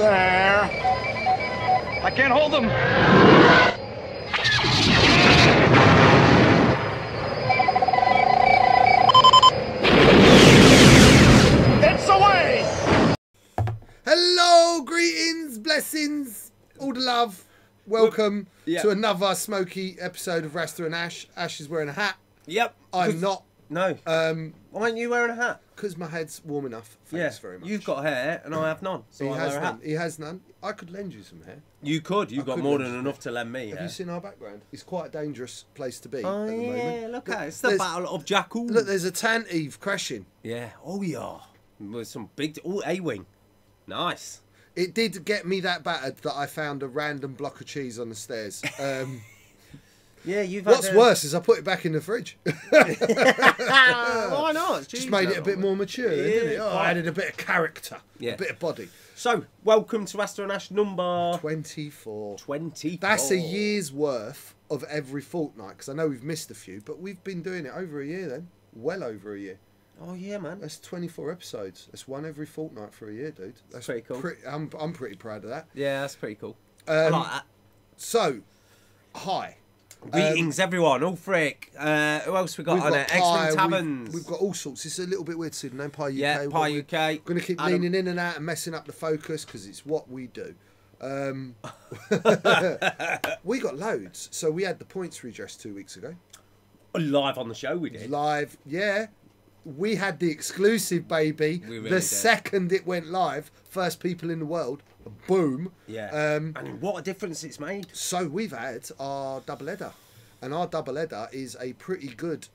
There. I can't hold them. It's away. Hello, greetings, blessings, all the love. Welcome to another smoky episode of Rasta and Ash. Ash is wearing a hat. Yep. I'm not. No. Why aren't you wearing a hat? Because my head's warm enough. Thanks very much. You've got hair and I have none. So he I has wear a none. hat. He has none. I could lend you some hair. You could. You've got more than enough to lend me. Have you seen our background? It's quite a dangerous place to be Oh at the yeah, moment. look at it. It's the Battle of Jakku. Look, there's a Tantive crashing. Yeah. Oh yeah. With some big. Oh, A-wing. Nice. It did get me that battered that I found a random block of cheese on the stairs. Yeah, you've. What's worse is I put it back in the fridge. Why not? Just made it a bit more mature, didn't it? Oh, I added a bit of character, a bit of body. So, welcome to Rasta and Ash number 24. 24. That's a year's worth of every fortnight, because I know we've missed a few, but we've been doing it over a year then. Well over a year. Oh, yeah, man. That's 24 episodes. That's one every fortnight for a year, dude. That's pretty cool. I'm pretty proud of that. Yeah, that's pretty cool. I like that. So, hi. Greetings, everyone. All freak. Who else we got on it? XWing Taverns. We've got all sorts. It's a little bit weird to see the name Pie UK. Yeah, Pie UK. Going to keep leaning in and out and messing up the focus because it's what we do. We got loads. So we had the points redress 2 weeks ago. Live on the show, we did. Live, yeah. We had the exclusive, baby. We really the did. second it went live, first people in the world. Boom. Yeah. And what a difference it's made. So we've had our double header. And our double header is a pretty good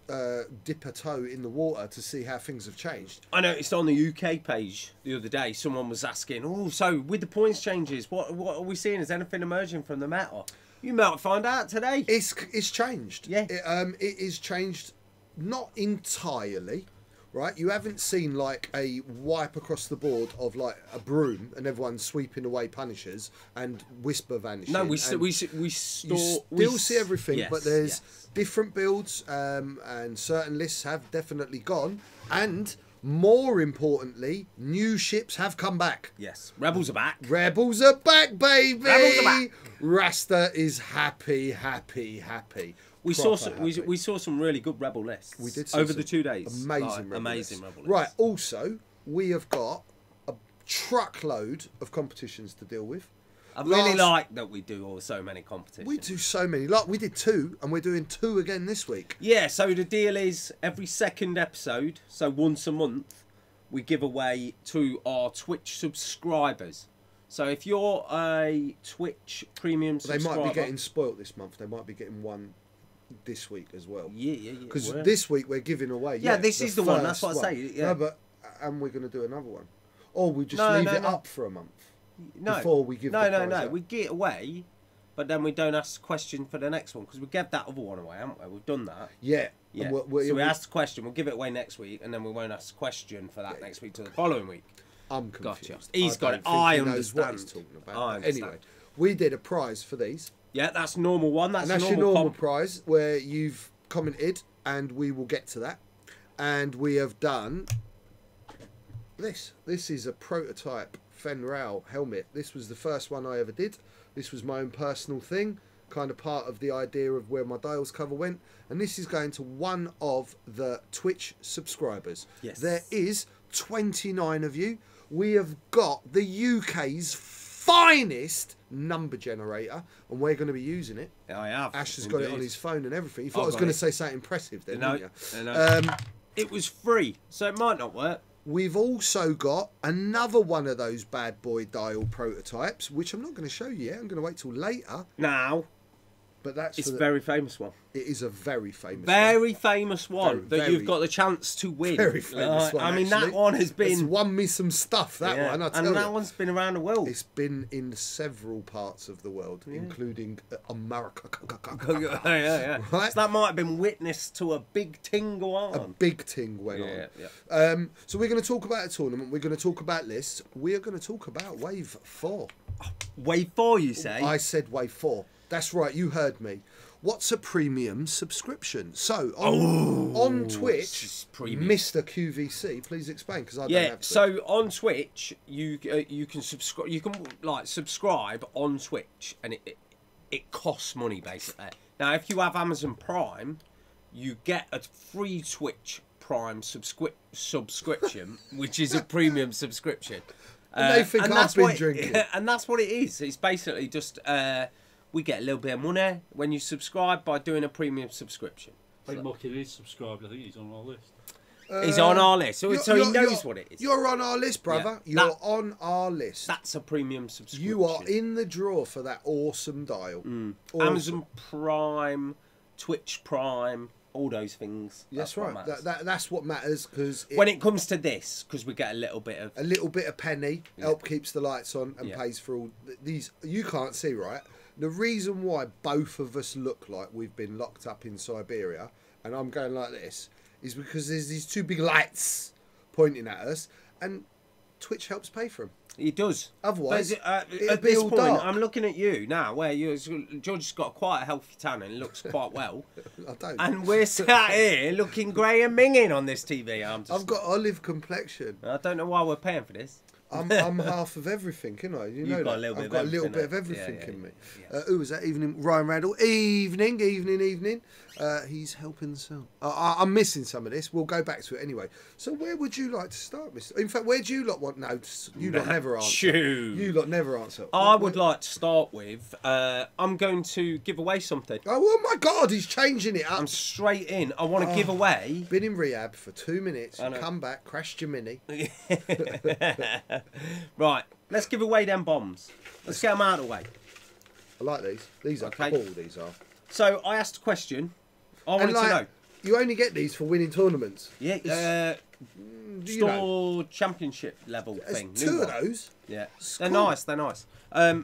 dip a toe in the water to see how things have changed. I noticed on the UK page the other day, someone was asking, oh, so with the points changes, what are we seeing? Is anything emerging from the meta? You might find out today. It's changed. Yeah. It is changed, not entirely. Right, you haven't seen like a wipe across the board of like a broom and everyone sweeping away punishers and whisper vanishing. No, we still see everything, yes, but there's different builds and certain lists have definitely gone. And more importantly, new ships have come back. Yes, Rebels are back. Rebels are back, baby. Rebels are back. Rasta is happy, happy, happy. We saw some really good Rebel lists. We did over the 2 days. Amazing Rebel Rebel lists. lists. Right. Also, we have got a truckload of competitions to deal with. I really like that we do so many competitions. We do so many. Like we did 2, and we're doing 2 again this week. Yeah. So the deal is every second episode, so once a month, we give away to our Twitch subscribers. So if you're a Twitch premium subscriber, they might be getting spoilt this month. They might be getting one this week as well. Yeah. Because this week we're giving away. Yeah, this is the one. That's what I say. Yeah. No, but and we're going to do another one, or we just leave it up for a month. Before we give. No. We get away, but then we don't ask the question for the next one because we gave that other one away, haven't we? We've done that. Yeah. Yeah. So we ask the question. We'll give it away next week, and then we won't ask the question for that next week to the following week. I'm confused. Gotcha. He's got it. I understand. What he's talking about. I understand. Anyway, we did a prize for these. Yeah, that's normal one. That's your normal prize where you've commented, and we will get to that. And we have done this. This is a prototype Fenral helmet. This was the first one I ever did. This was my own personal thing, kind of part of the idea of where my Dials cover went. And this is going to one of the Twitch subscribers. Yes. There is 29 of you. We have got the UK's finest number generator, and we're going to be using it. I have. Ash has got it on his phone and everything. You thought I was going to say something impressive then, didn't you? No. It was free, so it might not work. We've also got another one of those bad boy dial prototypes, which I'm not going to show you yet. I'm going to wait till later. Now, but that's it's a very famous one. It is a very famous famous one that you've got the chance to win. Very famous one. I mean, that one has been... It's won me some stuff, that one, I tell you. And that one's been around the world. It's been in several parts of the world, including America. Yeah. Right? So that might have been witness to a big ting go on. A big ting went on. Yeah. So we're going to talk about a tournament. We're going to talk about lists. We are going to talk about Wave 4. Wave 4, you say? I said Wave 4. That's right, you heard me. What's a premium subscription? So on Twitch, Mr. QVC, please explain because I don't have to. So on Twitch, you can subscribe. You can like subscribe on Twitch, and it costs money basically. Now, if you have Amazon Prime, you get a free Twitch Prime subscription, which is a premium subscription. And they think I've been drinking. And that's what it is. It's basically just we get a little bit of money when you subscribe by doing a premium subscription. I think Mucky is subscribed. I think he's on our list. He's on our list, so he knows what it is. You're on our list, brother. Yeah. You're on our list. That's a premium subscription. You are in the draw for that awesome dial. Awesome. Amazon Prime, Twitch Prime, all those things. That's right. That's what matters because when it comes to this, because we get a little bit of penny help keeps the lights on and pays for all these. You can't see, right? The reason why both of us look like we've been locked up in Siberia, and I'm going like this, is because there's these two big lights pointing at us, and Twitch helps pay for them. It does. Otherwise, at this point, I'm looking at you now, where George's got quite a healthy tan and looks quite well. I don't. And we're sat here looking grey and minging on this TV. I've got olive complexion. I don't know why we're paying for this. I'm half of everything, you know. You know that. I've got a little bit of everything in me. Who was that? Evening, Ryan Randall. Evening. He's helping the sound. I'm missing some of this. We'll go back to it anyway. So where would you like to start, Mister? In fact, where do you lot want? No, you lot never answer. You lot never answer. I would like to start with. I'm going to give away something. Oh my God, he's changing it up. I'm straight in. I want to give away. Been in rehab for 2 minutes. Come back, crashed your mini. Right, let's give away them bombs. Let's get them out of the way. I like these. These are cool, these are. So, I asked a question. I wanted to know. You only get these for winning tournaments? Yeah, store championship level thing. Two of those? Yeah. They're nice.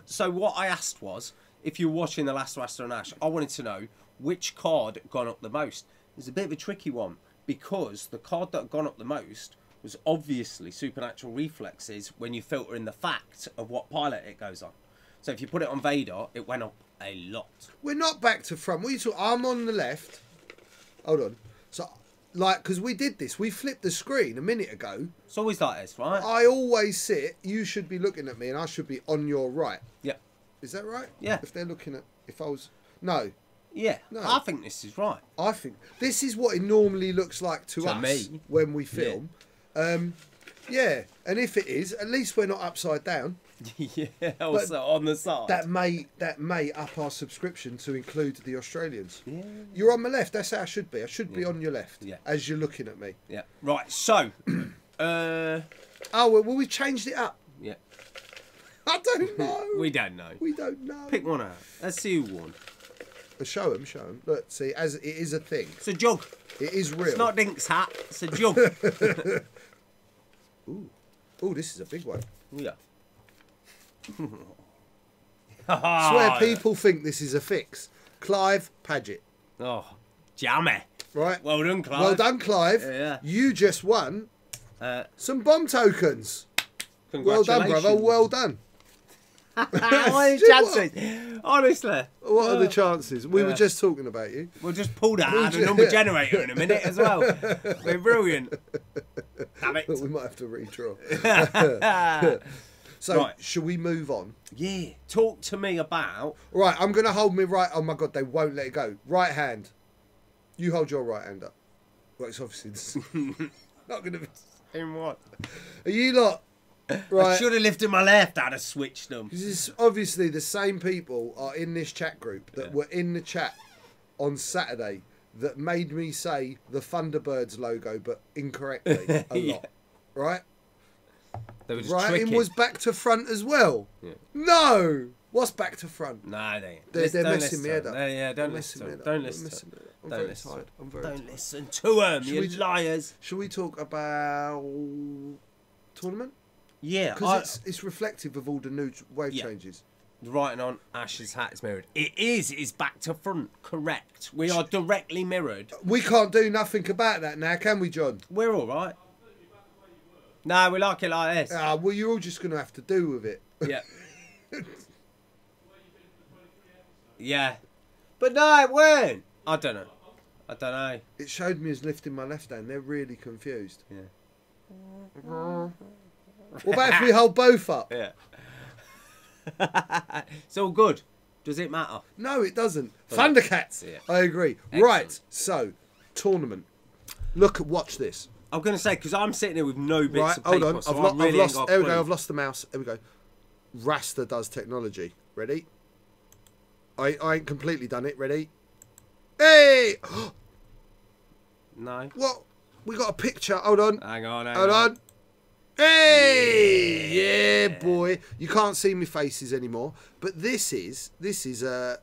So, what I asked was, if you're watching the last Rasta and Ash, I wanted to know which card gone up the most. It's a bit of a tricky one, because the card that gone up the most was obviously Supernatural Reflexes when you filter in the fact of what pilot it goes on. So if you put it on Vader, it went up a lot. We're not back to front. What are you talking? I'm on the left. Hold on. So, like, because we did this. We flipped the screen a minute ago. It's always like this, right? I always sit. You should be looking at me and I should be on your right. Yeah. Is that right? Yeah. If they're looking at... If I was... No. Yeah. No. I think this is right. I think... This is what it normally looks like to us me. When we film. Yeah, and if it is, at least we're not upside down. Yeah, also on the side. That may up our subscription to include the Australians. Yeah. You're on my left. That's how I should be. I should be on your left. Yeah. As you're looking at me. Yeah. Right. So. Oh well, we changed it up. Yeah. I don't know. We don't know. We don't know. Pick one out. Let's see who won. Show them. Look, see, as it is a thing. It's a jug. It is real. It's not Dink's hat. It's a jug. Ooh, this is a big one. Yeah. Swear people think this is a fix. Clive Paget. Oh, jammy. Right. Well done, Clive. Well done, Clive. Yeah. You just won some bomb tokens. Well done, brother. Well done. What are the chances? Honestly. What are the chances? We were just talking about you. We'll just pull that out of the number generator in a minute as well. We're brilliant. Damn it. We might have to redraw. So, right. Shall we move on? Yeah. Talk to me about... Right, I'm going to hold my right... Oh, my God, they won't let it go. Right hand. You hold your right hand up. Well, it's obviously... not going to be... In what? Are you lot... Right. I should have lifted my left. I'd have switched them. Because obviously the same people are in this chat group that were in the chat on Saturday that made me say the Thunderbirds logo, but incorrectly a lot. Right? They were just right, tricking. It was back to front as well. Yeah. No! What's back to front? No, they ain't. They're messing me head up. Yeah, don't listen to them. Don't listen to them. I'm very tired. Don't listen to them, you liars. Shall we talk about tournament? Yeah. Because it's reflective of all the new wave changes. The writing on Ash's hat is mirrored. It is back to front, correct. We are directly mirrored. We can't do nothing about that now, can we, John? We're all right. No, we like it like this. Well, you're all just going to have to do with it. Yeah. Yeah. But no, it weren't. I don't know. It showed me as lifting my left hand. They're really confused. Yeah. What about if we hold both up? Yeah. It's all good. Does it matter? No, it doesn't. Thundercats. Yeah. I agree. Excellent. Right. So, tournament. Watch this. I'm going to say, because I'm sitting here with no bits Right, of paper. hold on. So I've really lost. ain't got a There we clue. go. I've lost the mouse. There we go. Rasta does technology. Ready? I ain't completely done it. Ready? Hey! No. What? We got a picture. Hold on. Hang on. Hold on. Hey! Yeah, boy. You can't see my faces anymore. But this is the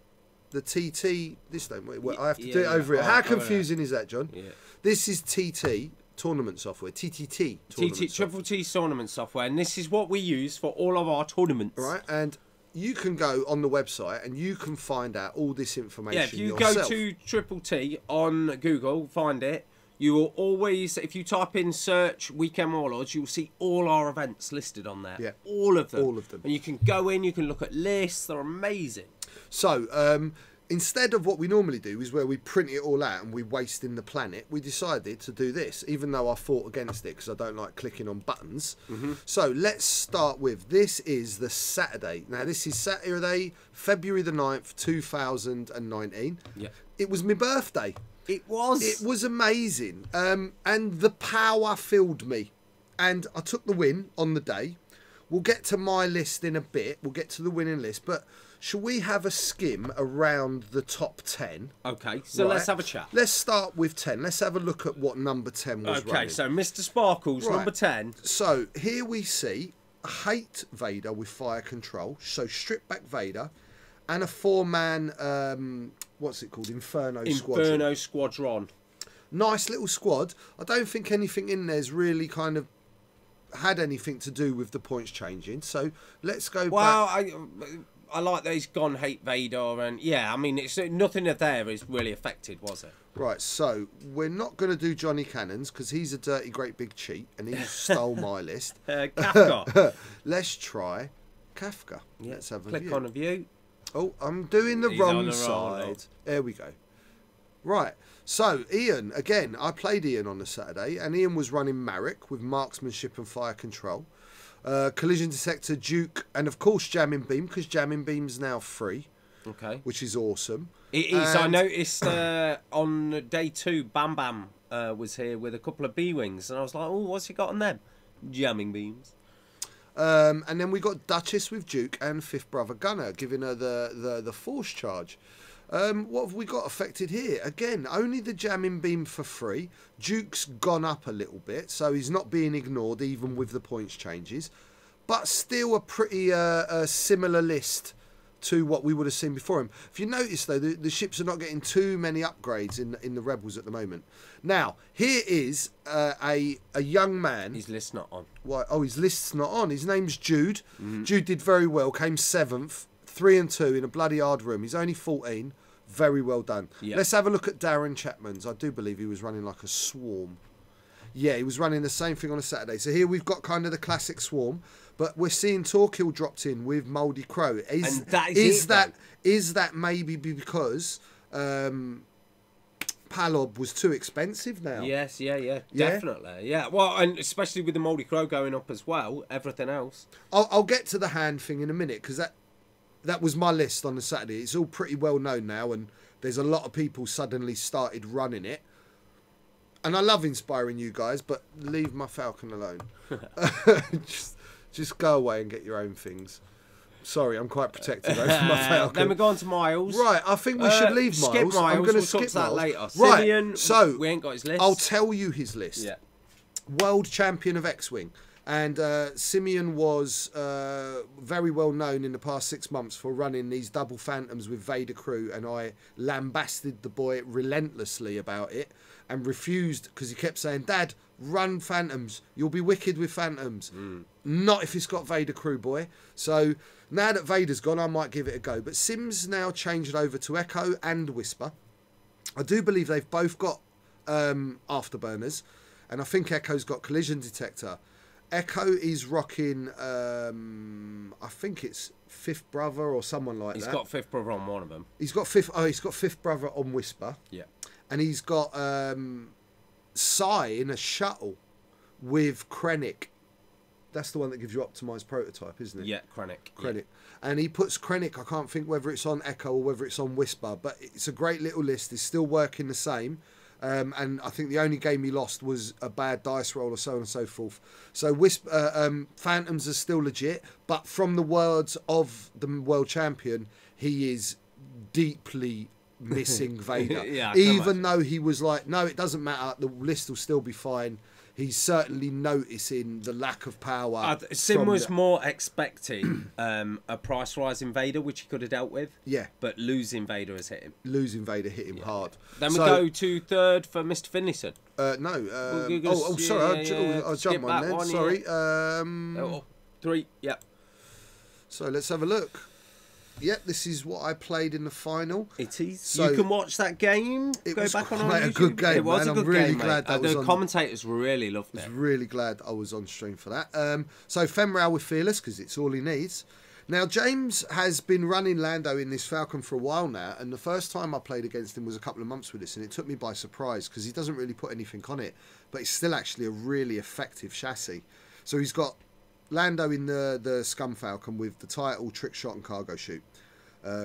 TT. This don't work. I have to do it over here. How confusing is that, John? Yeah. This is TT tournament software. TTT tournament Triple T tournament software, and this is what we use for all of our tournaments. Right, and you can go on the website and you can find out all this information. Yeah, if you yourself. go to Triple T on Google, find it. You will always, if you type in search Weekend Warlords, you'll see all our events listed on there. Yeah, all of them. All of them. And you can go in, you can look at lists. They're amazing. So, instead of what we normally do is where we print it all out and we waste in the planet, we decided to do this, even though I fought against it because I don't like clicking on buttons. So let's start with, this is the Saturday. Now, this is Saturday, February the 9th, 2019. Yeah. It was my birthday. It was. It was amazing. And the power filled me. And I took the win on the day. We'll get to my list in a bit. We'll get to the winning list. But shall we have a skim around the top 10? Okay, so Right. let's have a chat. Let's start with 10. Let's have a look at what number 10 was Okay, running. so Mr. Sparkles, Right. number 10. So here we see Hate Vader with fire control. So strip back Vader. And a 4-man, what's it called? Inferno Squadron. Inferno Squadron. Nice little squad. I don't think anything in there's really kind of had anything to do with the points changing. So let's go Well, back. I like that he's gone Hate Vader, and yeah, I mean, it's nothing of there is really affected, was it? Right, so we're not going to do Johnny Cannons because he's a dirty, great big cheat and he stole my list. Kafka. Let's try Kafka. Yeah, Let's have a click view. on a view. Oh, I'm doing the He's on wrong the side. roll. There we go. Right, so Ian, again, I played Ian on the Saturday, and Ian was running Marek with marksmanship and fire control. Collision detector, Duke, and of course Jamming Beam, because Jamming Beam's now free, Okay. which is awesome. It is. I And- noticed on day 2, Bam Bam was here with a couple of B-Wings, and I was like, oh, what's he got on them? Jamming beams. And then we got Duchess with Duke and Fifth Brother Gunner, giving her the force charge. What have we got affected here? Again, only the jamming beam for free. Duke's gone up a little bit, so he's not being ignored even with the points changes. But still a pretty similar list to what we would have seen before him. If you notice, though, the ships are not getting too many upgrades in the Rebels at the moment. Now, here is a young man. His list's not on. Why? Oh, his list's not on. His name's Jude. Jude did very well. Came 7th, 3 and 2 in a bloody hard room. He's only 14. Very well done. Yeah. Let's have a look at Darren Chapman's. I do believe he was running like a swarm. Yeah, he was running the same thing on a Saturday. So here we've got kind of the classic swarm, but we're seeing Torquil dropped in with Mouldy Crow. And that is That maybe because Palob was too expensive now? Yes, yeah, Yeah? definitely. Yeah, well, and especially with the Mouldy Crow going up as well, everything else. I'll get to the hand thing in a minute because that was my list on the Saturday. It's all pretty well known now, and there's a lot of people suddenly started running it. And I love inspiring you guys, but leave my Falcon alone. just go away and get your own things. Sorry, I'm quite protective over my Falcon. Then we go on to Miles. Right, I think we should leave Miles. Skip Miles. I'm going to We'll skip talk to that Miles. later. Right, Simeon, so we ain't got his list. I'll tell you his list. Yeah. World champion of X-Wing. And Simeon was very well known in the past 6 months for running these double phantoms with Vader crew, and I lambasted the boy relentlessly about it and refused because he kept saying, Dad, run phantoms. You'll be wicked with phantoms. Not if it's got Vader crew, boy. So now that Vader's gone, I might give it a go. But Sim's now changed over to Echo and Whisper. I do believe they've both got afterburners, and I think Echo's got collision detector. Echo is rocking, I think it's Fifth Brother or someone like that. He's got Fifth Brother on one of them. He's got Fifth Brother on Whisper. Yeah. And he's got Psy in a shuttle with Krennic. That's the one that gives you optimised prototype, isn't it? Yeah, Krennic. Krennic. Yeah. And he puts Krennic, I can't think whether it's on Echo or whether it's on Whisper, but it's a great little list. It's still working the same. And I think the only game he lost was a bad dice roll or so on and so forth. So Phantoms are still legit, but from the words of the world champion, he is deeply missing Vader. Yeah, even though he was like, no, it doesn't matter, the list will still be fine. He's certainly noticing the lack of power. Sim was more expecting a price rise in Vader, which he could have dealt with. Yeah. But losing Vader has hit him. Losing Vader hit him hard. Then we go to third for Mr. Finlayson. No. Sorry. I'll jump on then. Sorry. 3, yeah. So let's have a look. Yep, this is what I played in the final. It is. So you can watch that game. It Go was back on quite our a good game, It was man. a good I'm really game, glad that the was on. commentators really loved I was it. really glad I was on stream for that. So Femral with Fearless, because it's all he needs. Now, James has been running Lando in this Falcon for a while now, and the first time I played against him was a couple of months with this, and it took me by surprise, because he doesn't really put anything on it, but it's still actually a really effective chassis. So he's got Lando in the Scum Falcon with the title, Trick Shot and Cargo Shoot.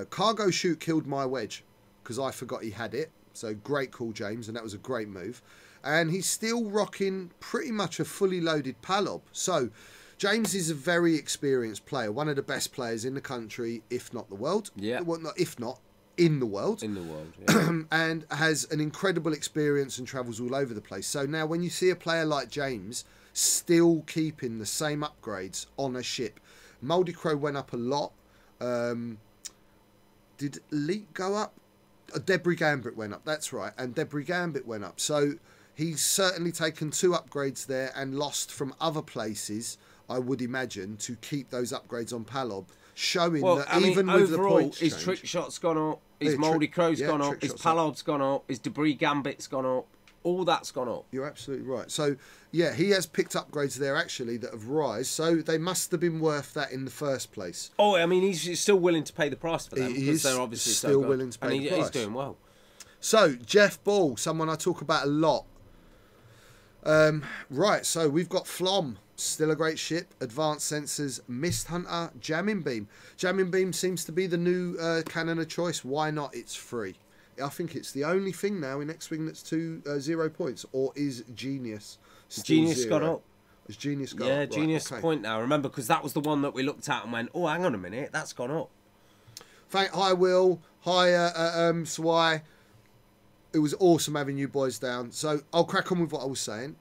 Cargo Shoot killed my wedge because I forgot he had it. So great call, James, and that was a great move. And he's still rocking pretty much a fully loaded Palob. So James is a very experienced player, one of the best players in the country, if not the world. Yeah. Well, if not in the world. In the world, yeah. And has an incredible experience and travels all over the place. So now when you see a player like James still keeping the same upgrades on a ship, Mouldy Crow went up a lot. Did Elite go up? Debris Gambit went up, that's right. And Debris Gambit went up. So he's certainly taken 2 upgrades there and lost from other places, I would imagine, to keep those upgrades on Palob. Showing that even with the points his change, Trick Shot's gone up, his Mouldy Crow's gone up, his Palob's gone up, his Debris Gambit's gone up. All that's gone up. You're absolutely right. So, yeah, he has picked upgrades there, actually, that have rise. So they must have been worth that in the first place. Oh, I mean, he's still willing to pay the price for them. He is they're obviously still so willing to pay the price. He's doing well. So, Jeff Ball, someone I talk about a lot. Right, so we've got Flom, still a great ship. Advanced Sensors, Mist Hunter, Jamming Beam. Jamming Beam seems to be the new cannon of choice. Why not? It's free. I think it's the only thing now in XWing that's 0 points. Or is Genius still Genius 0? got up. Has Genius got up? Yeah, Right, Genius okay. point now. Remember, because that was the one that we looked at and went, oh, hang on a minute, that's gone up. Hi, Will. Hi, Swai. It was awesome having you boys down. So I'll crack on with what I was saying.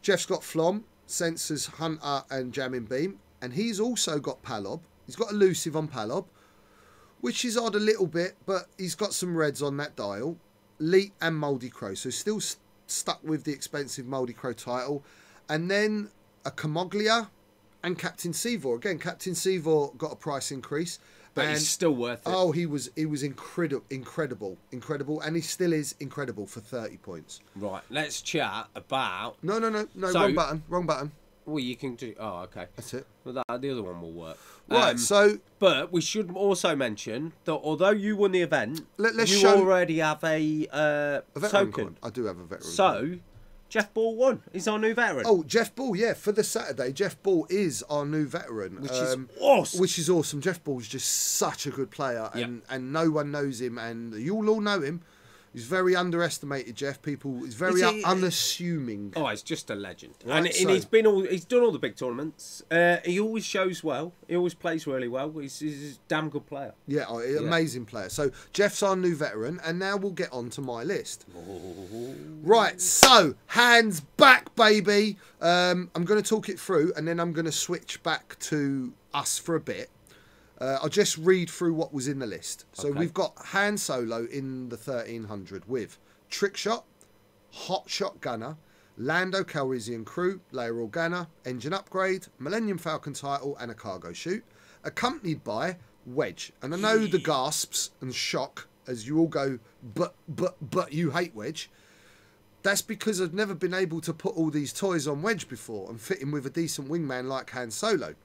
Jeff's got Flom, Sensors, Hunter, and Jamming Beam. And he's also got Palob. He's got Elusive on Palob, which is odd a little bit, but he's got some reds on that dial. Leet and Mouldy Crow. So still stuck with the expensive Mouldy Crow title. And then a Camoglia and Captain Seavor. Again, Captain Seavor got a price increase. But he's still worth it. Oh, he was incredible, and he still is incredible for 30 points. Right, let's chat about... No, So- wrong button. Well, you can do... Oh, okay. That's it. Well, the other one will work. Right, so But we should also mention that although you won the event, Let's you show- already have a veteran token. coin. I do have a veteran coin. So, Jeff Ball won. He's our new veteran. Oh, Jeff Ball, yeah, for the Saturday, Jeff Ball is our new veteran. Which is awesome. Which is awesome. Jeff Ball's just such a good player, and no one knows him, and you'll all know him. He's very underestimated, Jeff. He's very unassuming. Oh, he's just a legend. Right, and so- he's done all the big tournaments. He always shows well. He always plays really well. He's a damn good player. Yeah, amazing player. So Jeff's our new veteran, and now we'll get on to my list. Right, so hands back, baby. I'm going to talk it through, and then I'm going to switch back to us for a bit. I'll just read through what was in the list. So Okay. we've got Han Solo in the 1300 with Trick Shot, Hot Shot Gunner, Lando Calrissian Crew, Leia Organa, Engine Upgrade, Millennium Falcon title, and a Cargo Shoot, accompanied by Wedge. And I know the gasps and shock as you all go, but you hate Wedge. That's because I've never been able to put all these toys on Wedge before and fit him with a decent wingman like Han Solo.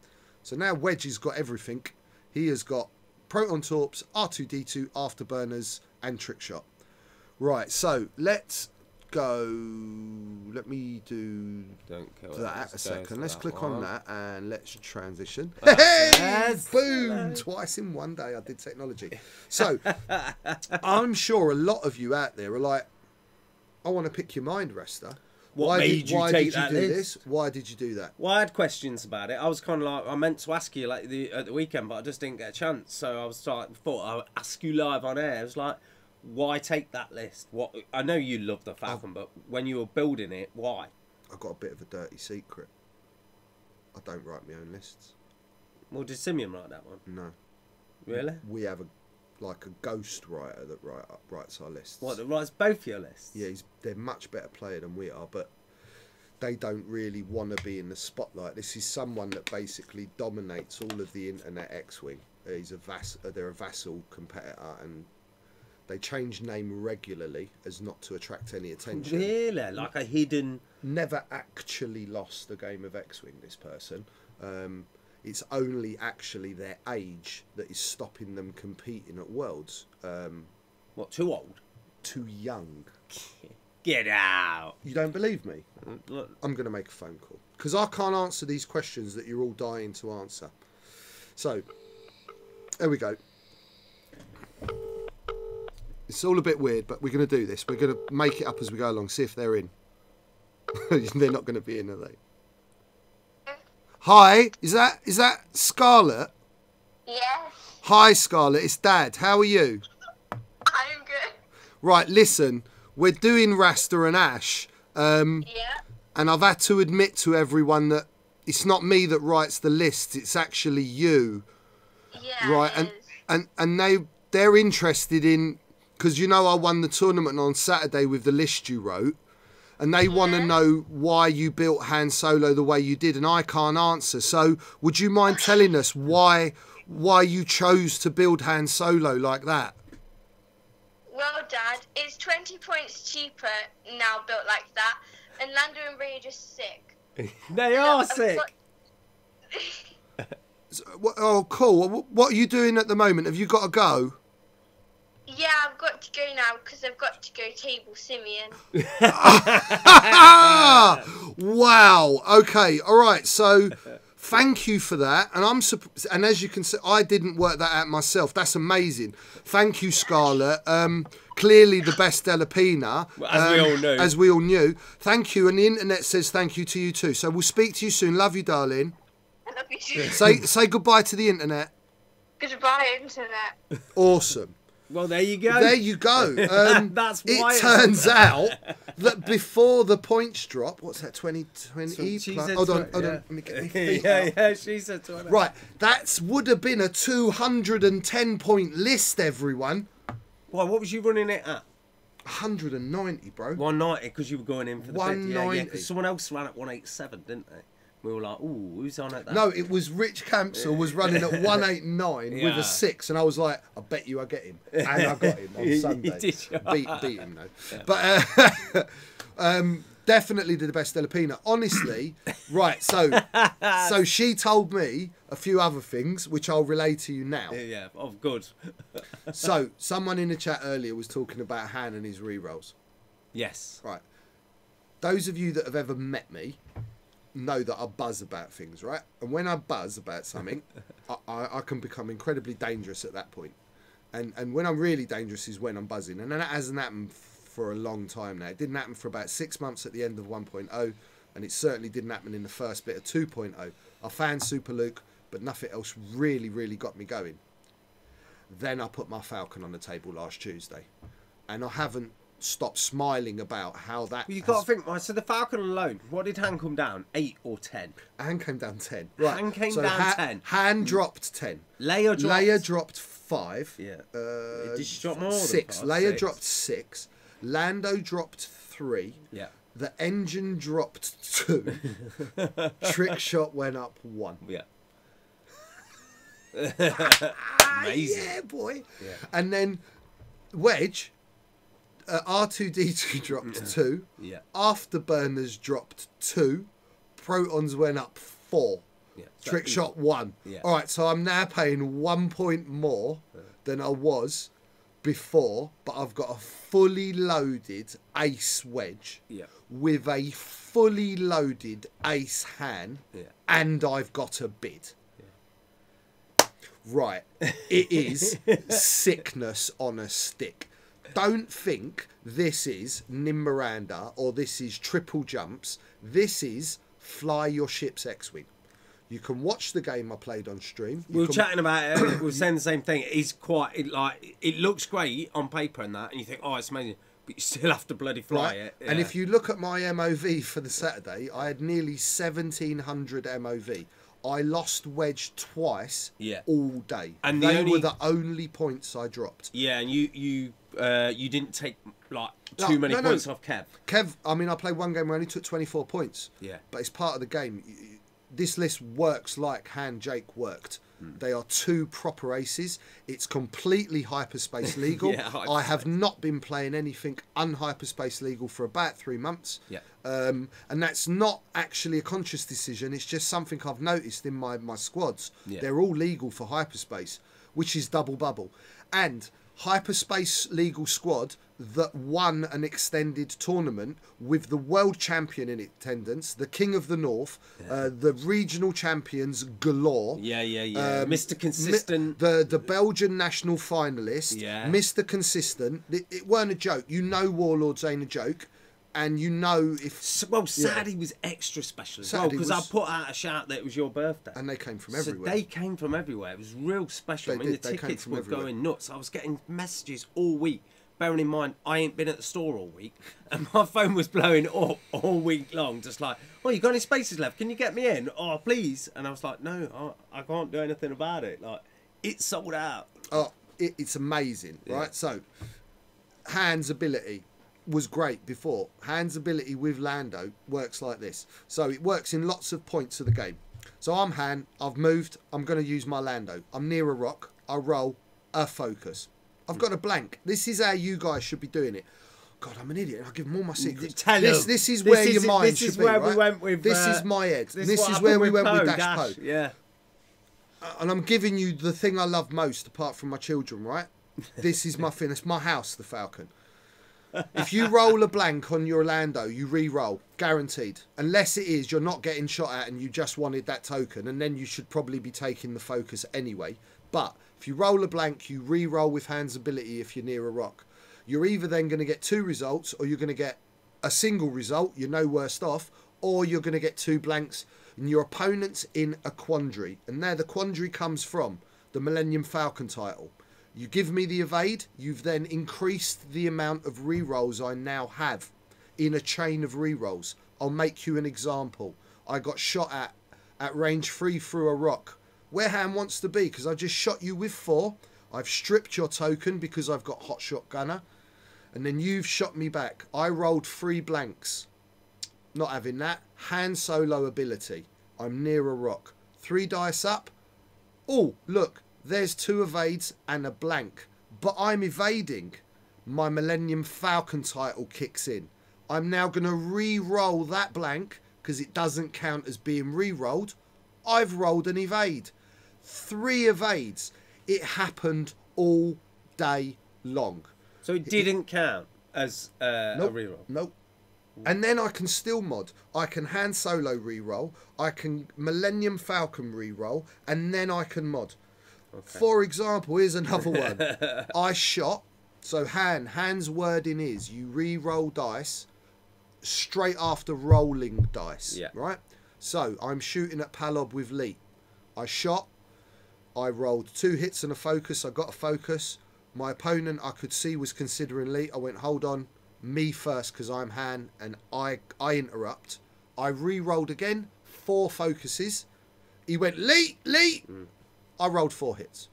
So now Wedge has got everything. He has got proton torps, R2-D2, afterburners, and trick shot. Right, so let's go. Let me do that a second. Let's click on that and let's transition. Hey! Boom! Twice in one day I did technology. So I'm sure a lot of you out there are like, I want to pick your mind, Rasta. Why did you take that this? Why did you do that? Well, I had questions about it. I was kind of like, I meant to ask you like at the weekend, but I just didn't get a chance. So I was like, thought I would ask you live on air. I was like, why take that list? What? I know you love the Falcon, but when you were building it, why? I've got a bit of a dirty secret. I don't write my own lists. Well, did Simeon write that one? No. Really? We have a ghost writer that writes our lists. What, that writes both your lists? Yeah, they're much better player than we are, but they don't really want to be in the spotlight. This is someone that basically dominates all of the internet XWing. They're a vassal competitor, and they change name regularly as not to attract any attention. Really? Like a hidden... Never actually lost a game of X-Wing, this person. It's only actually their age that is stopping them competing at Worlds. What, too old? Too young. Get out! You don't believe me? I'm going to make a phone call. Because I can't answer these questions that you're all dying to answer. So, there we go. It's all a bit weird, but we're going to do this. We're going to make it up as we go along, see if they're in. They're not going to be in, are they? Hi, is that Scarlett? Yes. Hi, Scarlett, it's Dad. How are you? I'm good. Right, listen, we're doing Rasta and Ash. Yeah. And I've had to admit to everyone that it's not me that writes the lists, it's actually you. Yeah. Right, and they're interested in, because you know I won the tournament on Saturday with the list you wrote, and they want to know why you built Han Solo the way you did, and I can't answer. So would you mind telling us why you chose to build Han Solo like that? Well, Dad, it's 20 points cheaper now built like that, and Lando and Rey are just sick. They are sick. Oh, cool. What are you doing at the moment? Have you got to go? Yeah, I've got to go now because I've got to go table Simeon. Wow. Okay. All right. So, thank you for that. And as you can see, I didn't work that out myself. That's amazing. Thank you, Scarlett. Clearly the best Delapina. Well, as we all knew. As we all knew. Thank you. And the internet says thank you to you too. So we'll speak to you soon. Love you, darling. I love you too. Say goodbye to the internet. Goodbye, internet. Awesome. Well, there you go. There you go. That's why it turns out that before the points drop, what's that, 20? Hold on. Let me get my feet out. Yeah, she said 20. Right, that would have been a 210-point list, everyone. Why, what was you running it at? 190, bro. 190, because you were going in for the 190. Yeah, because someone else ran at 187, didn't they? We were like, ooh, who's on at that? No, it was Rich Campsell was running at 189 with a 6, and I was like, I bet you I get him. And I got him on Sunday. Beat him, though. Yeah. But definitely the best Delapina. Honestly, right, so she told me a few other things, which I'll relay to you now. Yeah, oh, good. So, someone in the chat earlier was talking about Han and his rerolls. Yes. Right. Those of you that have ever met me know that I buzz about things, right? And when I buzz about something, I can become incredibly dangerous at that point. And when I'm really dangerous is when I'm buzzing. And that hasn't happened for a long time now. It didn't happen for about 6 months at the end of 1.0, and it certainly didn't happen in the first bit of 2.0. I found Super Luke, but nothing else really, really got me going. Then I put my Falcon on the table last Tuesday, and I haven't stopped smiling about how that... Well, you got to think, right, so the Falcon alone, what did Han come down? 8 or 10? Han came down 10. Right. Han came down 10. Han dropped 10. Leia dropped 5. Yeah. Did she drop more 6. than 5? Leia dropped 6. Lando dropped 3. Yeah. The engine dropped 2. Trick shot went up 1. Yeah. Amazing. Yeah, boy. Yeah. And then Wedge... R2D2 dropped 2. Yeah. Afterburners dropped 2. Protons went up 4. Yeah. Trick shot 1. Yeah. All right, so I'm now paying 1 point more than I was before, but I've got a fully loaded ace wedge with a fully loaded ace hand, and I've got a bid. Right, it is sickness on a stick. Don't think this is Nim Miranda or this is triple jumps. This is fly your ship's X-Wing. You can watch the game I played on stream. We were chatting about it earlier. We were saying the same thing. It is quite, it looks great on paper and that, and you think, oh, it's amazing. But you still have to bloody fly it. Yeah. And if you look at my MOV for the Saturday, I had nearly 1,700 MOV. I lost wedge twice all day. And they were the only points I dropped. Yeah, and you didn't take like too many points off Kev. Kev, I mean, I played one game where I only took 24 points. Yeah. But it's part of the game. This list works like Hand Jake worked. They are 2 proper aces. It's completely hyperspace legal. I have not been playing anything unhyperspace legal for about 3 months. Yeah. And that's not actually a conscious decision. It's just something I've noticed in my squads. Yeah. They're all legal for hyperspace, which is double bubble. And hyperspace legal squad that won an extended tournament with the world champion in attendance, the King of the North, the regional champions galore. Mr. Consistent. The Belgian national finalist. Yeah. Mr. Consistent. It weren't a joke. You know Warlords ain't a joke. And you know if... Well, Saturday was extra special as well, because I put out a shout that it was your birthday. And they came from everywhere. So they came from everywhere. It was real special. The tickets were going nuts. I was getting messages all week. Bearing in mind, I ain't been at the store all week. And my phone was blowing up all week long. Just like, oh, you got any spaces left? Can you get me in? Oh, please. And I was like, no, I can't do anything about it. Like, it's sold out. Oh, it's amazing, right? So, Hand's ability was great before. Hand's ability with Lando works like this. So it works in lots of points of the game. So I'm Han, I've moved, I'm going to use my Lando. I'm near a rock, I roll a focus. I've got a blank. This is how you guys should be doing it. God, I'm an idiot. I'll give them all my secrets. This is where your mind should be, right? We went with, this is my head. This is where we went with Dash Po. Yeah. And I'm giving you the thing I love most, apart from my children, right? This is my thing. It's my house, the Falcon. If you roll a blank on your Lando, you re-roll, guaranteed. Unless it is you're not getting shot at and you just wanted that token, and then you should probably be taking the focus anyway. But if you roll a blank, you re-roll with Hand's ability if you're near a rock. You're either then going to get 2 results, or you're going to get a single result, you're no worse off, or you're going to get 2 blanks, and your opponent's in a quandary. And there the quandary comes from the Millennium Falcon title. You give me the evade, you've then increased the amount of rerolls I now have in a chain of rerolls. I'll make you an example. I got shot at range 3 through a rock. Where Ham wants to be, because I just shot you with 4. I've stripped your token because I've got Hot Shot Gunner. And then you've shot me back. I rolled 3 blanks. Not having that. Han Solo ability. I'm near a rock. 3 dice up. Oh, look. There's 2 evades and a blank. But I'm evading. My Millennium Falcon title kicks in. I'm now going to re-roll that blank because it doesn't count as being re-rolled. I've rolled an evade. 3 evades. It happened all day long. So it didn't count as a re-roll? Nope. And then I can still mod. I can Han Solo re-roll. I can Millennium Falcon re-roll. And then I can mod. Okay. For example, here's another one. I shot. So Han's wording is you re-roll dice straight after rolling dice. Yeah. Right? So I'm shooting at Palob with Lee. I shot. I rolled 2 hits and a focus. I got a focus. My opponent I could see was considering Lee. I went, hold on. Me first because I'm Han and I interrupt. I re-rolled again. 4 focuses. He went, Lee! I rolled 4 hits.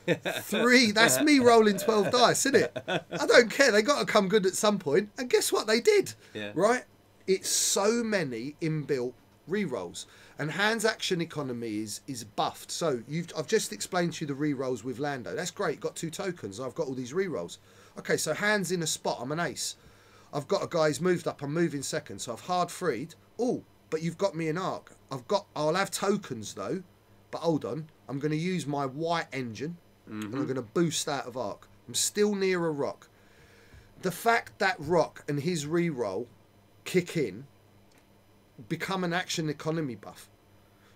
3, that's me rolling 12 dice, isn't it? I don't care. They got to come good at some point. And guess what? They did. Yeah. Right? It's so many inbuilt re-rolls. And Hand's action economy is buffed. So I've just explained to you the re-rolls with Lando. That's great. Got 2 tokens. I've got all these re-rolls. Okay, so hand's in a spot. I'm an ace. I've got a guy who's moved up. I'm moving second. So I've hard freed. Oh, but you've got me in arc. I'll have tokens though. But hold on. I'm going to use my white engine. And I'm going to boost out of arc. I'm still near a rock. The fact that rock and his reroll kick in become an action economy buff.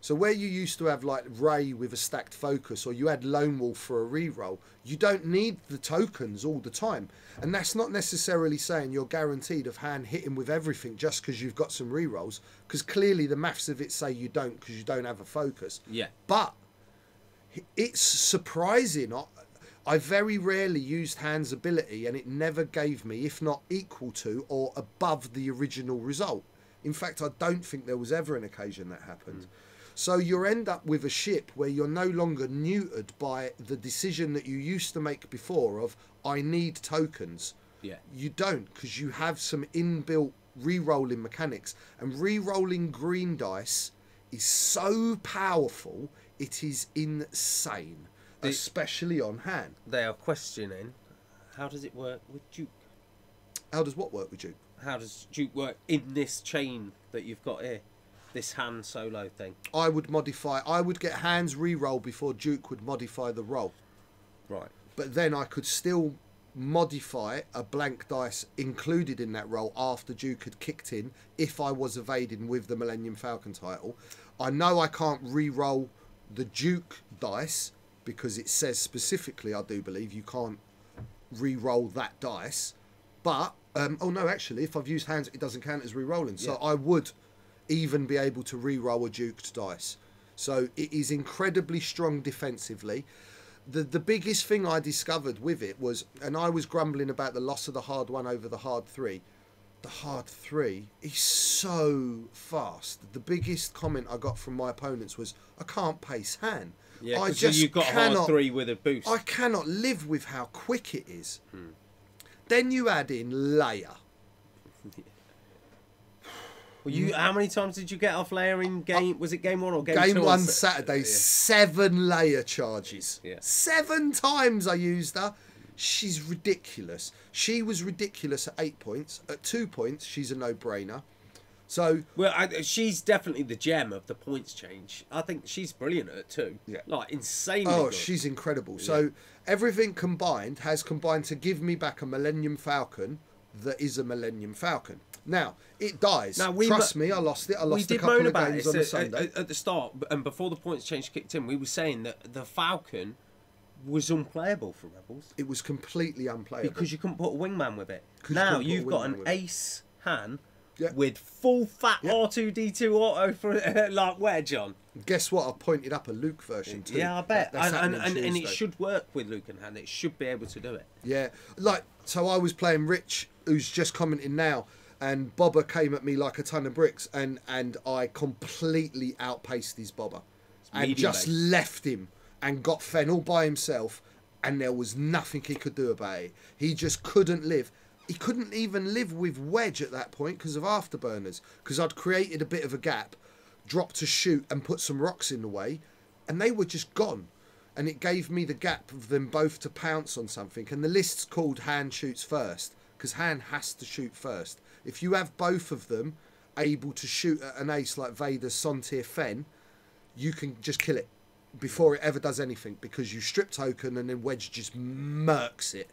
So where you used to have like Ray with a stacked focus, or you had Lone Wolf for a reroll, you don't need the tokens all the time. And that's not necessarily saying you're guaranteed of hand hitting with everything just because you've got some rerolls, because clearly the maths of it say you don't, because you don't have a focus. Yeah. But it's surprising. I very rarely used hand's ability and it never gave me, if not equal to or above the original result. In fact, I don't think there was ever an occasion that happened. So you end up with a ship where you're no longer neutered by the decision that you used to make before of, I need tokens. Yeah. You don't, because you have some inbuilt re-rolling mechanics. And re-rolling green dice is so powerful, it is insane, especially on hand. They are questioning, how does it work with Duke? How does what work with Duke? How does Duke work in this chain that you've got here? This hand solo thing. I would get hands re-roll before Duke would modify the roll. Right. But then I could still modify a blank dice included in that roll after Duke had kicked in if I was evading with the Millennium Falcon title. I know I can't re-roll the Duke dice because it says specifically, I do believe, you can't re-roll that dice. But, oh no, actually, if I've used hands, it doesn't count as re-rolling. So I would even be able to re-roll a duked dice. So it is incredibly strong defensively. The biggest thing I discovered with it was, and I was grumbling about the loss of the hard one over the hard three. The hard three is so fast. The biggest comment I got from my opponents was, I can't pace hand. Yeah, I because you've got a hard three with a boost. I cannot live with how quick it is. Then you add in layer. Well, how many times did you get off layer in game? Was it game one or game two? Game one Saturday, 7 layer charges. Yeah. 7 times I used her. She's ridiculous. She was ridiculous at 8 points. At 2 points, she's a no-brainer. So, well, she's definitely the gem of the points change. I think she's brilliant at 2. Yeah. Like insanely. oh, good. she's incredible. So everything combined has combined to give me back a Millennium Falcon that is a Millennium Falcon. Now, it dies. Now, Trust me, I lost it. I lost a couple of games on the Sunday. At the start, and before the points change kicked in, we were saying that the Falcon was unplayable for Rebels. It was completely unplayable. Because you couldn't put a wingman with it. Now you've got an ace Han Yeah. with full fat R2-D2 auto for like wedge on. Guess what? I pointed up a Luke version too. Yeah, I bet. That's And happening it Tuesday. should work with Luke and Han. It should be able to do it. Yeah, like, so I was playing Rich, who's just commenting now, and Bobber came at me like a ton of bricks, and I completely outpaced his Bobber. And just left him and got Fen all by himself, and there was nothing he could do about it. He just couldn't live. He couldn't even live with Wedge at that point because of afterburners, because I'd created a bit of a gap, dropped a shoot and put some rocks in the way, and they were just gone. And it gave me the gap of them both to pounce on something. And the list's called Handshoots first, because Han has to shoot first. If you have both of them able to shoot at an ace like Vader's Sontir Fen, you can just kill it before it ever does anything, because you strip token and then Wedge just murks it.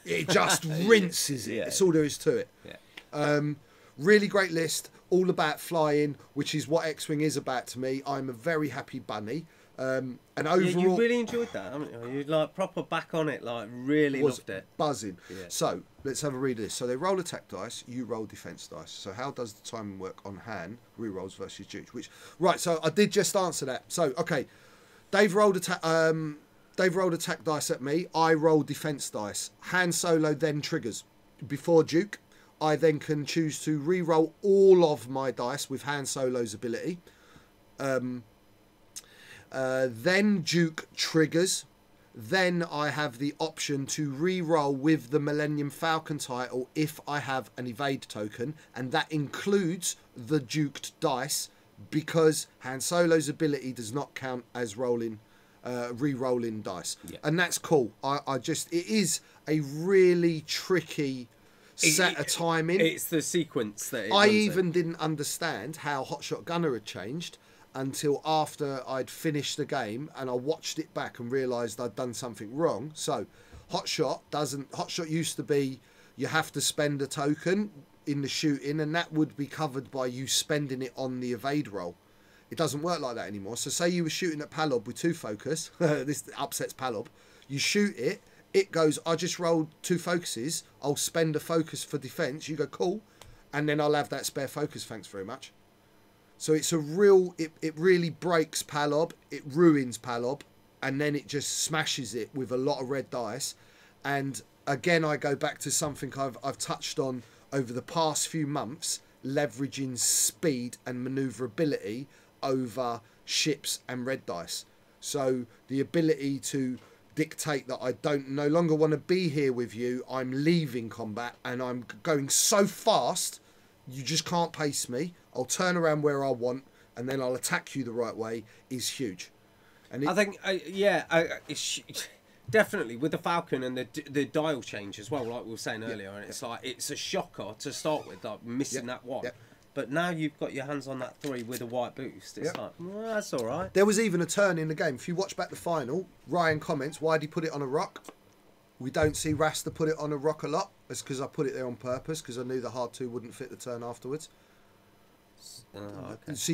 It just rinses it. Yeah. That's all there is to it. Yeah. Really great list, all about flying, which is what X-Wing is about to me. I'm a very happy bunny. And overall, you really enjoyed that, haven't you? You like proper back on it, like really was loved it. buzzing. Yeah. So let's have a read of this. So they roll attack dice, you roll defense dice. So how does the timing work on Han rerolls versus Duke? Right. So I did just answer that. So okay, Dave rolled attack dice at me. I roll defense dice. Han Solo then triggers before Duke. I then can choose to re-roll all of my dice with Han Solo's ability. Then Duke triggers. Then I have the option to re-roll with the Millennium Falcon title if I have an evade token, and that includes the duked dice, because Han Solo's ability does not count as re-rolling dice. Yeah. And that's cool. It is a really tricky set of timing. It's the sequence that I even didn't understand how Hotshot Gunner had changed until after I'd finished the game and I watched it back and realised I'd done something wrong. So Hotshot used to be you have to spend a token in the shooting, and that would be covered by you spending it on the evade roll. It doesn't work like that anymore. So say you were shooting at Palob with 2 focus. This upsets Palob. You shoot it. It goes, I just rolled 2 focuses. I'll spend a focus for defence. You go, cool. And then I'll have that spare focus. Thanks very much. So it's a real... It really breaks Palob. It ruins Palob. And then it just smashes it with a lot of red dice. And again, I go back to something I've touched on over the past few months, leveraging speed and manoeuvrability over ships and red dice. So the ability to dictate that I no longer want to be here with you, I'm leaving combat and I'm going so fast you just can't pace me. I'll turn around where I want and then I'll attack you the right way is huge. And I think it's definitely with the Falcon and the dial change as well, like we were saying earlier, and it's like it's a shocker to start with, like missing that one. But now you've got your hands on that 3 with a white boost. It's like, well, that's all right. There was even a turn in the game. If you watch back the final, Ryan comments, why did he put it on a rock? We don't see Rasta put it on a rock a lot. It's because I put it there on purpose, because I knew the hard 2 wouldn't fit the turn afterwards. Okay. So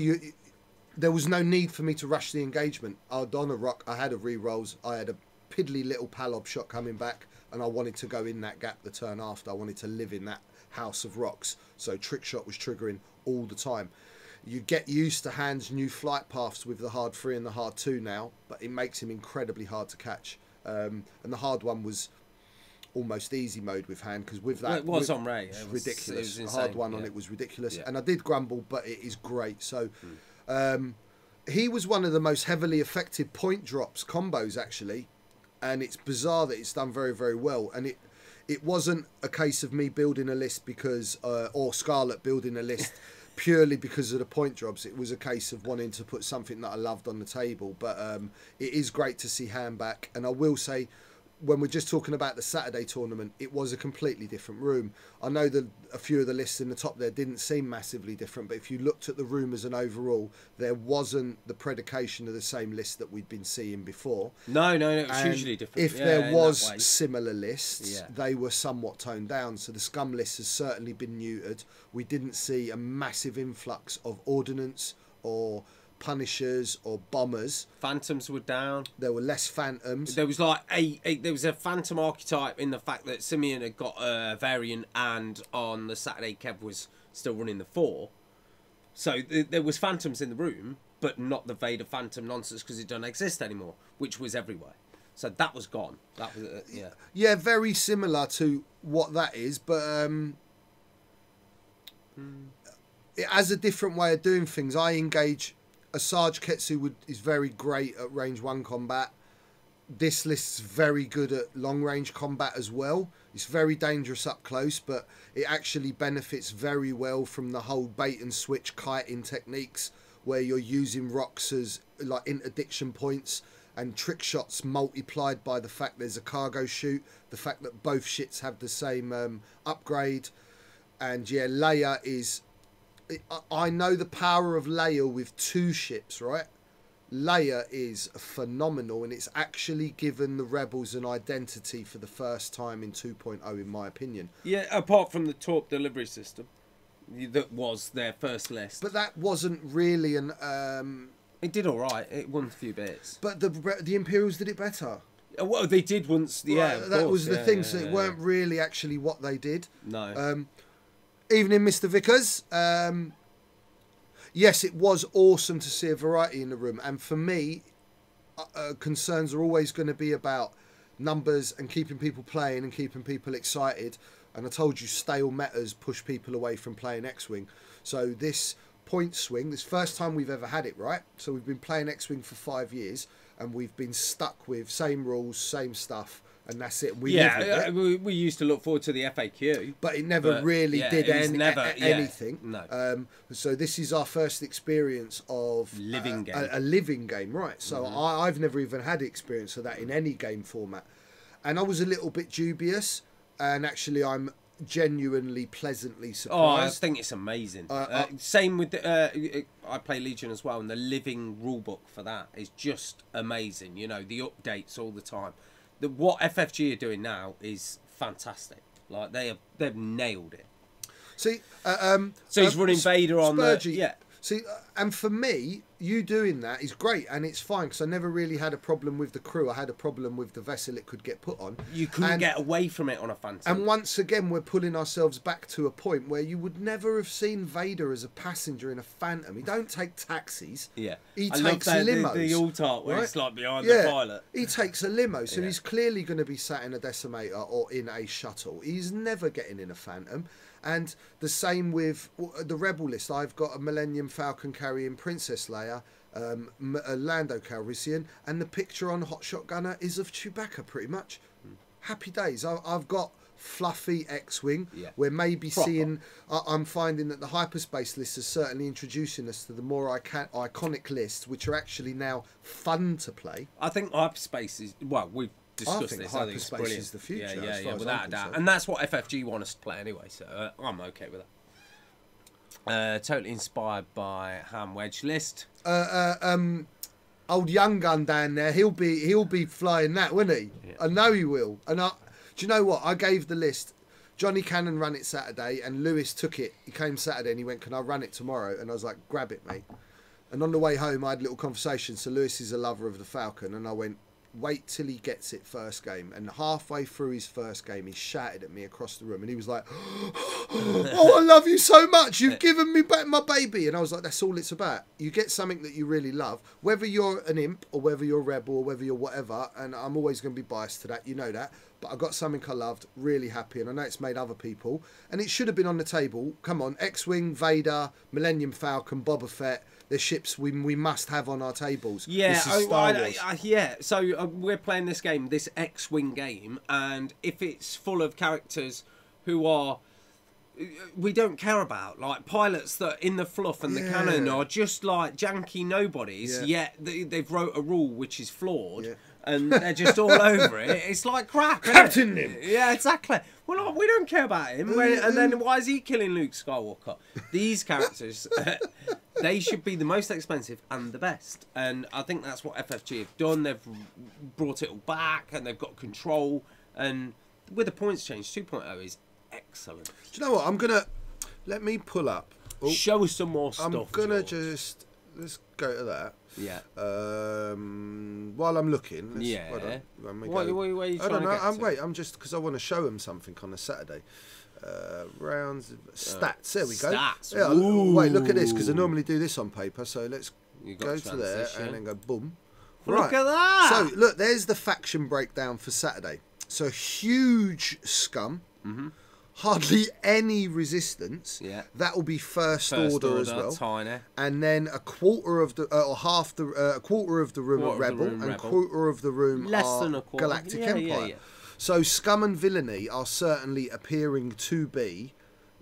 there was no need for me to rush the engagement. I'd on a rock, I had a Rerolls, I had a piddly little Palob shot coming back, and I wanted to go in that gap the turn after. I wanted to live in that house of rocks. So trick shot was triggering all the time. You get used to Hand's new flight paths with the hard 3 and the hard 2 now, but it makes him incredibly hard to catch. And the hard one was almost easy mode with Hand, because with that... Well, it was on Ray. It was ridiculous. It was the hard insane, one on it was ridiculous. And I did grumble, but it is great. So he was one of the most heavily effective point drops combos, actually. And it's bizarre that it's done very, very well. And it wasn't a case of me building a list because... or Scarlett building a list purely because of the point drops. It was a case of wanting to put something that I loved on the table. But it is great to see Hand back. And I will say, when we're just talking about the Saturday tournament, it was a completely different room. I know that a few of the lists in the top there didn't seem massively different, but if you looked at the room as an overall, there wasn't the predication of the same list that we'd been seeing before. No, it was hugely different. If there was similar lists, they were somewhat toned down. So the Scum list has certainly been neutered. We didn't see a massive influx of ordnance or Punishers or bombers. Phantoms were down. There were less phantoms. There was like there was a phantom archetype in the fact that Simeon had got a variant, and on the Saturday Kev was still running the 4. So there was phantoms in the room, but not the Vader Phantom nonsense because it don't exist anymore, which was everywhere. So that was gone. That was yeah, very similar to what that is, but it has a different way of doing things. I engage. A Sarge Ketsu is very great at range 1 combat. This list's very good at long range combat as well. It's very dangerous up close, but it actually benefits very well from the whole bait and switch kiting techniques where you're using rocks as like interdiction points and trick shots multiplied by the fact there's a cargo chute, the fact that both ships have the same upgrade. And yeah, Leia is... I know the power of Leia with 2 ships, right? Leia is phenomenal, and it's actually given the Rebels an identity for the first time in 2.0, in my opinion. Yeah, apart from the Torp delivery system, that was their first list. But that wasn't really an... It did all right. It won a few bits. But the Imperials did it better. Well, they did once. Yeah, well, that was the thing. So it weren't really actually what they did. No. Evening, Mr. Vickers. Yes, it was awesome to see a variety in the room. And for me, concerns are always going to be about numbers and keeping people playing and keeping people excited. And I told you, stale metas push people away from playing X-Wing. So this point swing, this first time we've ever had it, right? So we've been playing X-Wing for 5 years, and we've been stuck with same rules, same stuff. And that's it. We used to look forward to the FAQ, but it never really did anything. No. So this is our first experience of living game. A living game, right? So I've never even had experience of that in any game format, and I was a little bit dubious, and actually I'm genuinely pleasantly Oh, surprised. I think it's amazing. Same with the, I play Legion as well, and the living rulebook for that is just amazing. You know, the updates all the time. What FFG are doing now is fantastic. Like they've nailed it. See, So he's running Vader on Spurgey, the yeah. See, and for me, you doing that is great, and it's fine because I never really had a problem with the crew. I had a problem with the vessel it could get put on. You couldn't get away from it on a Phantom. And once again, we're pulling ourselves back to a point where you would never have seen Vader as a passenger in a Phantom. He don't take taxis. Yeah, He I love takes that, limos. The alt-art where right? it's like behind the pilot. He takes a limo, so Yeah. he's clearly going to be sat in a decimator or in a shuttle. He's never getting in a Phantom. And the same with the Rebel list. I've got a Millennium Falcon carrying Princess Leia, a Lando Calrissian, and the picture on Hot Shot Gunner is of Chewbacca, pretty much. Happy days. I've got fluffy X-Wing. Yeah. We're maybe Proper. seeing... I'm finding that the hyperspace list is certainly introducing us to the more iconic lists, which are actually now fun to play. I think hyperspace is we've discussed think this. I think it's hyperspace brilliant. is the future, Yeah, as far as without I'm a doubt. concerned. And that's what FFG want us to play anyway. So I'm okay with that. Totally inspired by Ham Wedge list. Old Young Gun down there, he'll be flying that, won't he? Yeah. I know he will. And do you know what? I gave the list. Johnny Cannon ran it Saturday, and Lewis took it. He came Saturday and he went, "Can I run it tomorrow?" And I was like, "Grab it, mate." And on the way home, I had a little conversation. So Lewis is a lover of the Falcon, and I went, "Wait till he gets it first game." And halfway through his first game, he shouted at me across the room, and he was like, "Oh, I love you so much. You've given me back my baby." And I was like, that's all it's about. You get something that you really love, whether you're an imp or whether you're a rebel or whether you're whatever. And I'm always going to be biased to that. You know that. But I got something I loved, really happy. And I know it's made other people. And it should have been on the table. Come on, X-Wing, Vader, Millennium Falcon, Boba Fett. They're ships we must have on our tables. Yeah, This is Star Wars. yeah. So we're playing this game, this X-Wing game, and if it's full of characters who are we don't care about, like pilots that in the fluff and the canon are just like janky nobodies, yet they've wrote a rule which is flawed. Yeah. And they're just all over it. It's like crap. Captain him. Yeah, exactly. Well, we don't care about him. And then why is he killing Luke Skywalker? These characters, they should be the most expensive and the best. And I think that's what FFG have done. They've brought it all back and they've got control. And with the points change, 2.0 is excellent. Do you know what? Let me pull up. Oh, Show us some more stuff. I'm gonna George. let's go to that. Yeah. While I'm looking. Yeah. Hold on. Let me What go. are you I trying don't to know. get to? Wait, I'm just because I want to show them something on a Saturday. Rounds stats. There we go. Stats. Yeah, Ooh. wait, look at this because I normally do this on paper. So let's You got go to there transition. and then go boom. Look at that. So look, there's the faction breakdown for Saturday. So huge Scum. Mm-hmm. Hardly any resistance. Yeah. That will be first order as well. Tiny. And then a quarter of the or half the a quarter of the room are Quarter of the rebel, room and rebel. quarter of the room Less are than a quarter. Galactic Yeah, Empire. yeah, yeah. So Scum and Villainy are certainly appearing to be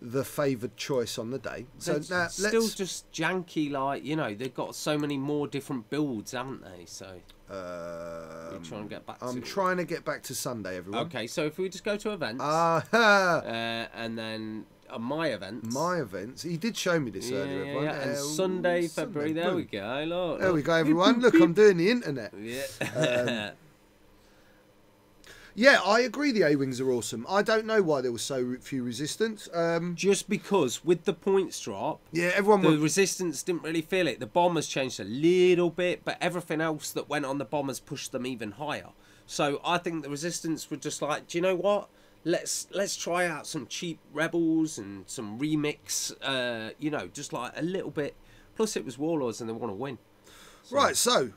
the favoured choice on the day. So They're now still let's just janky, like, you know, they've got so many more different builds, haven't they? So we're trying to get back to I'm trying to get back to Sunday, everyone. Okay, so if we just go to events, Ah, and then my events. my events. He did show me this yeah, earlier, everyone. and Sunday, Sunday, February, there boom. we go. Look, There we go, everyone. Look, I'm doing the internet. Yeah. Yeah, I agree. The A-wings are awesome. I don't know why there was so few resistance. Just because with the points drop, Yeah, everyone. the resistance didn't really feel it. The bombers changed a little bit, but everything else that went on the bombers pushed them even higher. So I think the resistance were just like, do you know what? Let's try out some cheap rebels and some remix. You know, just like a little bit. Plus, it was Warlords and they want to win. Right, so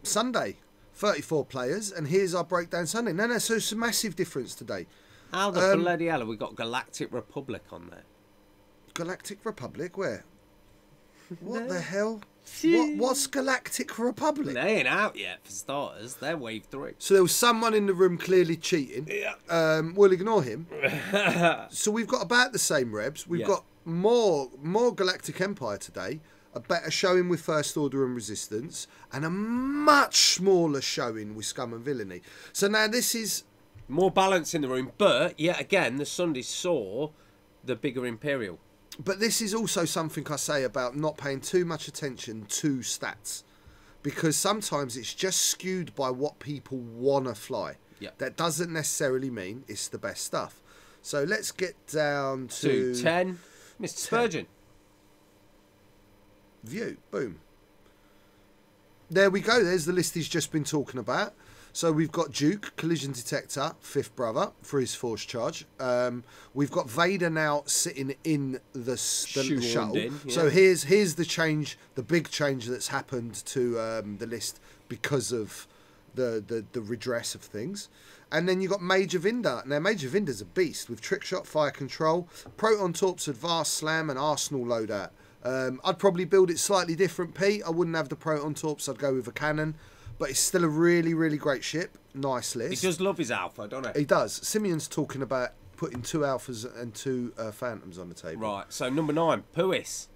Sunday, 34 players, and here's our breakdown Sunday. No, so it's a massive difference today. How the bloody hell have we got Galactic Republic on there? Galactic Republic, where? What the hell? What's Galactic Republic? They ain't out yet, for starters. They're wave 3. So there was someone in the room clearly cheating. Yeah. We'll ignore him. So we've got about the same rebs. We've Yeah. got more Galactic Empire today. A better showing with First Order and Resistance, and a much smaller showing with Scum and Villainy. So now this is More balance in the room, but yet again, the Sunday saw the bigger Imperial. But this is also something I say about not paying too much attention to stats, because sometimes it's just skewed by what people want to fly. Yep. That doesn't necessarily mean it's the best stuff. So let's get down to 10. Mr. Spurgeon. View. Boom. There we go. There's the list he's just been talking about. So we've got Duke, collision detector, fifth brother for his force charge. We've got Vader now sitting in the shuttle. In, yeah. So here's the change, the big change that's happened to the list because of the redress of things. And then you've got Major Vinder. Now Major Vinder's a beast with trick shot, fire control, proton torps, advanced slam, and arsenal loadout. I'd probably build it slightly different, Pete. I wouldn't have the proton torps. I'd go with a cannon. But it's still a really, really great ship. Nice list. He does love his alpha, don't he? He does. Simeon's talking about putting 2 alphas and 2 phantoms on the table. Right, so number 9, Puis.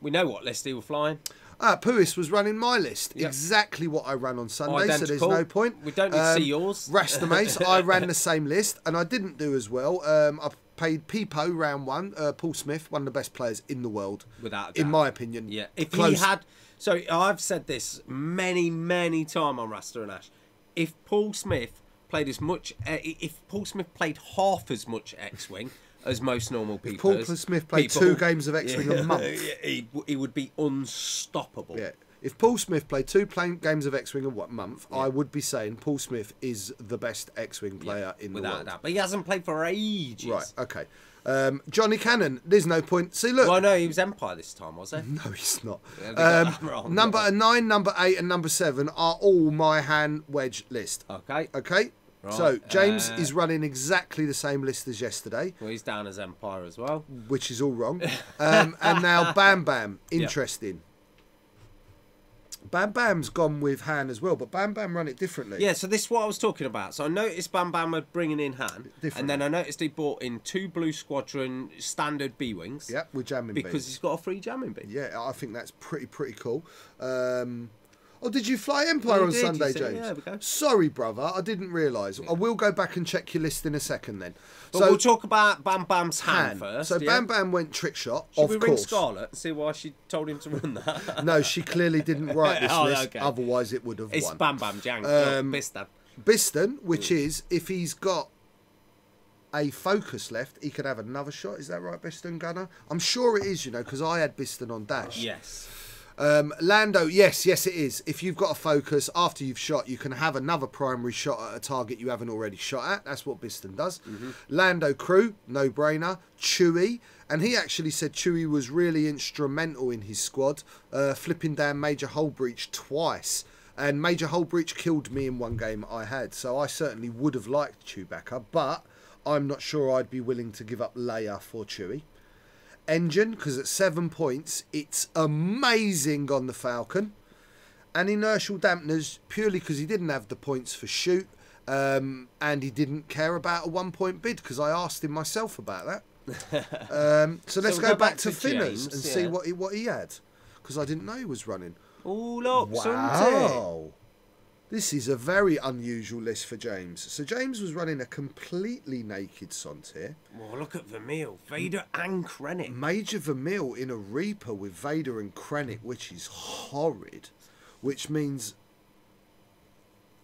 We know what list he was flying. Puis was running my list. Yep. Exactly what I ran on Sunday, Identical. so there's no point. We don't need to see yours. Rasta Mace, I ran the same list, and I didn't do as well. I paid Peepo round 1. Paul Smith, one of the best players in the world. Without a doubt. In my opinion. Yeah. If Close. he had... So I've said this many, many times on Rasta and Ash. If Paul Smith played as much... if Paul Smith played half as much XWing as most normal people... If Paul Smith played 2 games of XWing a month... he would be unstoppable. Yeah. If Paul Smith played 2 games of X-Wing in what month, I would be saying Paul Smith is the best X-Wing player in the world. Without a doubt. But he hasn't played for ages. Right, okay. Johnny Cannon, there's no point. See, look. Well, no, he was Empire this time, was he? No, he's not. Yeah, wrong. Number 9, number 8, and number 7 are all my hand wedge list. Okay. Okay? Right. So, James is running exactly the same list as yesterday. Well, he's down as Empire as well. Which is all wrong. And now Bam Bam, interesting. Bam Bam's gone with Han as well, but Bam Bam run it differently. Yeah, so this is what I was talking about. So I noticed Bam Bam were bringing in Han, and then I noticed he brought in 2 Blue Squadron standard B-Wings. Yep, with jamming because beams. he's got a free jamming beam. Yeah, I think that's pretty cool. Oh, did you fly Empire on Sunday, James? Yeah, we go. Sorry, brother, I didn't realise. I will go back and check your list in a second then. But so we'll talk about Bam Bam's Han first. So Bam Bam went trick shot, Should of we course. ring Scarlett and see why she told him to run that? No, she clearly didn't write this list, okay. otherwise it would have It's won. Bam Bam Jang, Bistan. Bistan, which is, if he's got a focus left, he could have another shot. Is that right, Bistan Gunner? I'm sure it is, you know, because I had Bistan on Dash. Yes. Lando, yes it is. If you've got a focus after you've shot, you can have another primary shot at a target you haven't already shot at. That's what Bistan does. Lando crew, no brainer. Chewie, and he actually said Chewie was really instrumental in his squad, flipping down Major Hull Breach twice, and Major Hull Breach killed me in one game I had, so I certainly would have liked Chewbacca, but I'm not sure I'd be willing to give up Leia for Chewie. Engine, because at 7 points it's amazing on the Falcon, and inertial dampeners purely because he didn't have the points for shoot, and he didn't care about a 1 point bid because I asked him myself about that. So let's we'll go back to James, Finners and see what he had, because I didn't know he was running. Oh look, Wow, this is a very unusual list for James. So James was running a completely naked Sontir. Oh, look at Vermeil, Vader and Krennic. Major Vermeil in a Reaper with Vader and Krennic, which is horrid. Which means,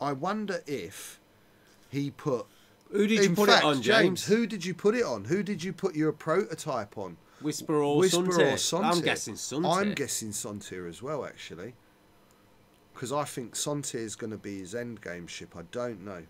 I wonder if he put... Who did you put it on, James? Who did you put it on? Who did you put your prototype on? Whisper or Sontir? I'm guessing Sontir. I'm guessing Sontir as well, actually. Because I think Sontir is going to be his endgame ship. I don't know.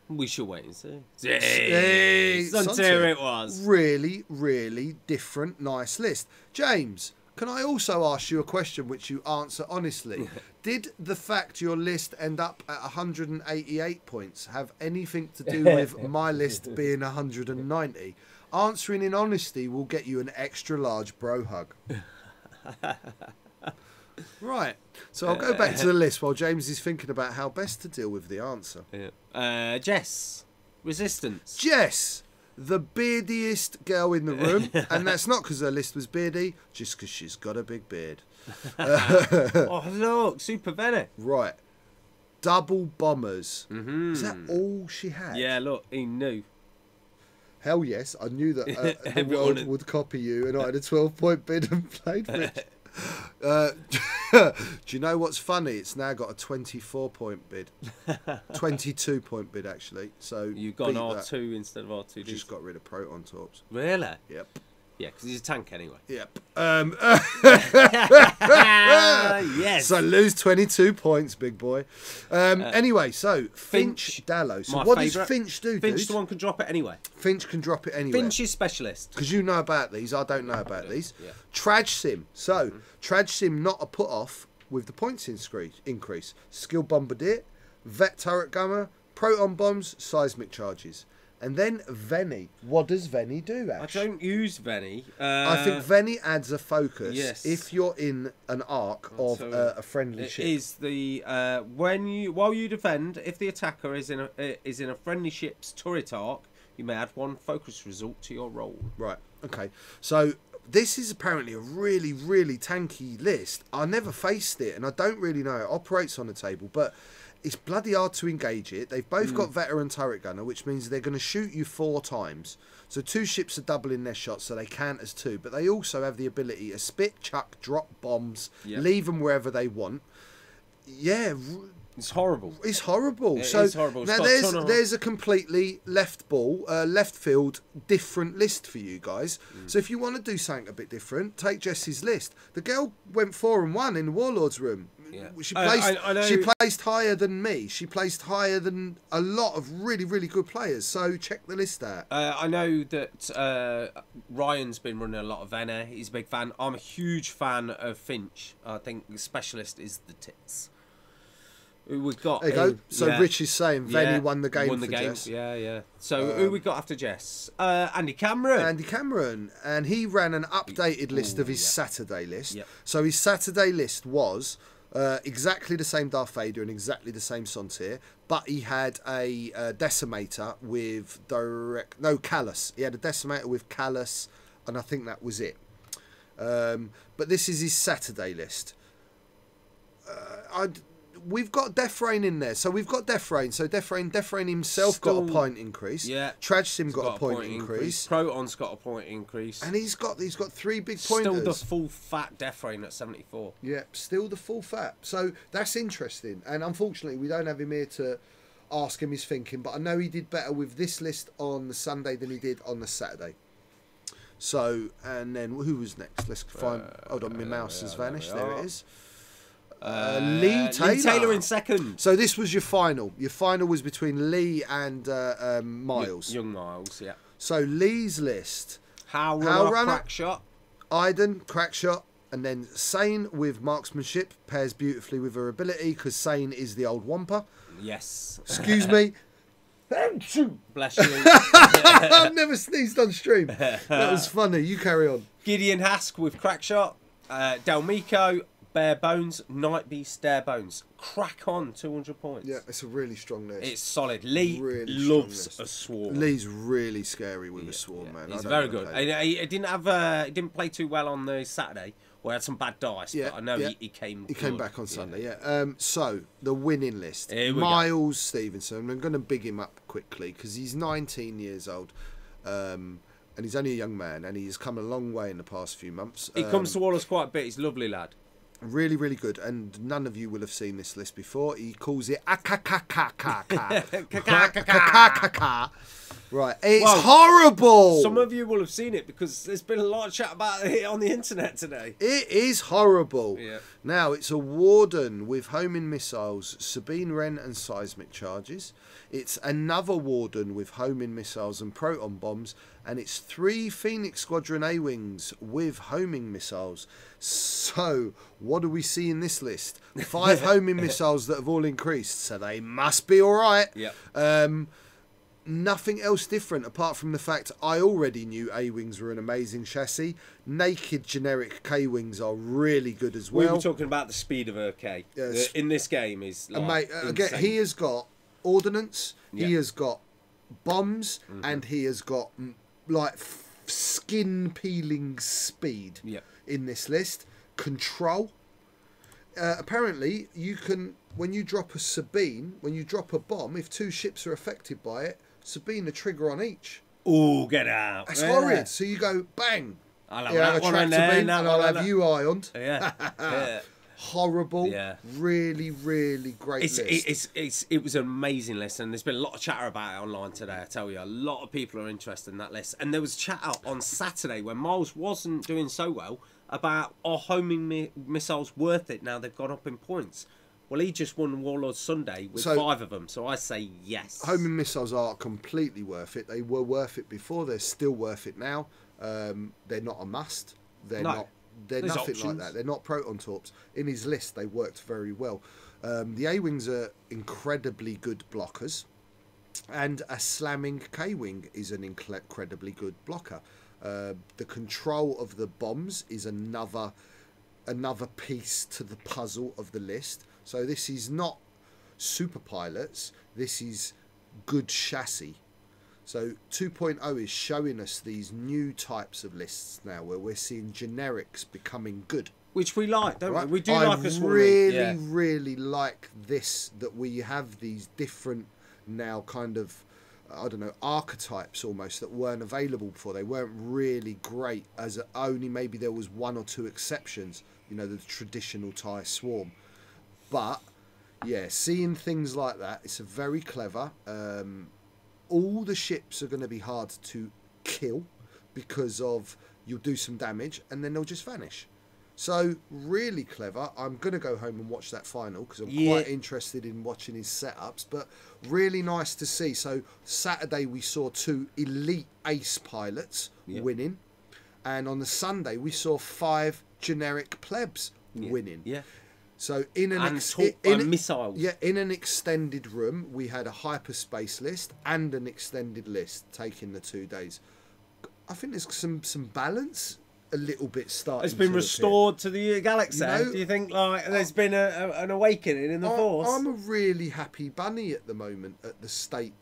We shall wait and see. Hey, Sontir it was. Really, really different, nice list. James, can I also ask you a question which you answer honestly? Did the fact your list end up at 188 points have anything to do with my list being 190? Answering in honesty will get you an extra large bro hug. Right, so I'll go back to the list while James is thinking about how best to deal with the answer. Yeah. Jess, Resistance. Jess, the beardiest girl in the room, and that's not because her list was beardy, just because she's got a big beard. Oh look, Super Venom. Right, double bombers. Is that all she had? Yeah, look, he knew. Hell yes, I knew that the Everyone world had- would copy you, and I had a 12-point bid and played for it. Do you know what's funny? It's now got a 24-point bid, 22-point bid actually. So You've gone beat R2 that. instead of R2. Just got rid of proton torps. Really? Yep. Yeah, because he's a tank anyway. Yep. Yes. So lose 22 points, big boy. Anyway, so Finch Dallow. So my what favourite. does Finch do, Finch, dude? the one can drop it anyway. Finch can drop it anywhere. Finch is specialist. Because you know about these, I don't know about these. Yeah. Traj Sim. So, Traj Sim not a put off with the points increase. Skill Bombardier, Vet Turret Gunner, Proton Bombs, Seismic Charges. And then Venny. What does Venny do, Ash? I don't use Venny. I think Venny adds a focus yes. if you're in an arc of a friendly It ship. is the while you defend, if the attacker is in a friendly ship's turret arc, you may add one focus result to your roll. Right, okay. So this is apparently a really, really tanky list. I never faced it, and I don't really know how it operates on the table, but it's bloody hard to engage it. They've both got veteran turret gunner, which means they're going to shoot you 4 times. So 2 ships are doubling their shots, so they count as 2. But they also have the ability to spit, chuck, drop bombs, leave them wherever they want. Yeah, It's horrible. it's horrible. It so is horrible. It's now got a ton of- there's a completely left field different list for you guys. So if you want to do something a bit different, take Jessie's list. The girl went 4-1 in the Warlords room. Yeah. She I know. she placed higher than me. She placed higher than a lot of really, really good players. So check the list out. I know that Ryan's been running a lot of Venner. He's a big fan. I'm a huge fan of Finch. I think the specialist is the tits. Who we got? There you go. So Rich is saying Venny won the game for Jess. Yeah. So who we got after Jess? Andy Cameron. Andy Cameron, and he ran an updated list of his Saturday list. Yep. So his Saturday list was exactly the same Darth Vader and exactly the same Sontir, but he had a decimator with Callus. He had a decimator with Callus, and I think that was it. But this is his Saturday list. We've got Death Rain in there, so we've got Death Rain. So Death Rain himself got a point increase. Yeah. Traj Sim got a point increase. Proton's got a point increase. And he's got 3 big pointers. Still the full fat Death Rain at 74. Yeah, still the full fat. So that's interesting. And unfortunately, we don't have him here to ask him his thinking. But I know he did better with this list on the Sunday than he did on the Saturday. So, and then who was next? Let's find. Hold on, my mouse has vanished. There it is. Lee Taylor. Lee Taylor in second. So this was your final. Your final was between Lee and Miles. Young Miles, yeah. So Lee's list. How Runner, crack shot. Iden, crack shot. And then Sane with marksmanship pairs beautifully with her ability because Sane is the old Wampa. Yes. Excuse me. Bless you. I've never sneezed on stream. That was funny. You carry on. Gideon Hask with crack shot. Delmico, bare bones. Night Beast, bare bones. Crack on, 200 points. Yeah, it's a really strong list. It's solid. Lee Really loves strong a swarm. Lee's really scary with a swarm, man. He's I don't very know good. how he- He didn't have. He didn't play too well on the Saturday. Or had some bad dice. Yeah, but I know yeah. he came. He came good. back on Sunday, yeah. So, the winning list. Here we go. Miles Stevenson. I'm going to big him up quickly because he's 19 years old. And he's only a young man. And he's come a long way in the past few months. He comes to Warlords quite a bit. He's a lovely lad. Really, really good. And none of you will have seen this list before. He calls it akakakaka. Right. It's horrible. Some of you will have seen it because there's been a lot of chat about it on the internet today. It is horrible. Yeah. Now, it's a Warden with homing missiles, Sabine Wren and seismic charges. It's another Warden with homing missiles and proton bombs. And it's 3 Phoenix Squadron A-Wings with homing missiles. So, what do we see in this list? 5 homing missiles that have all increased. So, they must be all right. Yep. Nothing else different apart from the fact I already knew A-Wings were an amazing chassis. Naked generic K-Wings are really good as well. We were talking about the speed of her K. Yes. In this game is like Mate, again, insane. he has got ordnance, he Yeah. has got bombs, and he has got like skin peeling speed Yeah. in this list. Control. apparently you can, when you drop a Sabine, when you drop a bomb, if 2 ships are affected by it, Sabine a trigger on each. Oh, get out! That's horrid. So you go bang. I'll have Yeah, that have a one on tractor there, beam, that and one I'll on have there. you ironed. Yeah. Yeah. Horrible. Yeah. Really, really great list. It was an amazing list, and there's been a lot of chatter about it online today. I tell you, a lot of people are interested in that list, and there was chatter on Saturday when Miles wasn't doing so well about are homing missiles worth it now they've gone up in points. Well, he just won Warlords Sunday with 5 of them, so I say yes. Homing missiles are completely worth it. They were worth it before. They're still worth it now. They're not a must. They're not. They're There's nothing options. like that. They're not proton torps. In his list, they worked very well. The A-wings are incredibly good blockers, and a slamming K-wing is an incredibly good blocker. The control of the bombs is another piece to the puzzle of the list. So this is not super pilots. This is good chassis. So 2.0 is showing us these new types of lists now, where we're seeing generics becoming good. Which we like, don't Right? we? We do I like us. really like this, that we have these different now kind of, I don't know, archetypes almost that weren't available before. They weren't really great, as only maybe there was 1 or 2 exceptions, you know, the traditional TIE swarm. But yeah, seeing things like that, it's a very clever. All the ships are going to be hard to kill because of you'll do some damage and then they'll just vanish. So really clever. I'm going to go home and watch that final because I'm quite interested in watching his setups. But really nice to see. So Saturday we saw 2 elite ace pilots winning, and on the Sunday we saw 5 generic plebs winning. Yeah. So in an missiles. Yeah, in an extended room, we had a hyperspace list and an extended list taking the 2 days. I think there's some balance a little bit starting. It's been restored to the galaxy. You know, do you think like there's been an awakening in the Force? I'm a really happy bunny at the moment at the state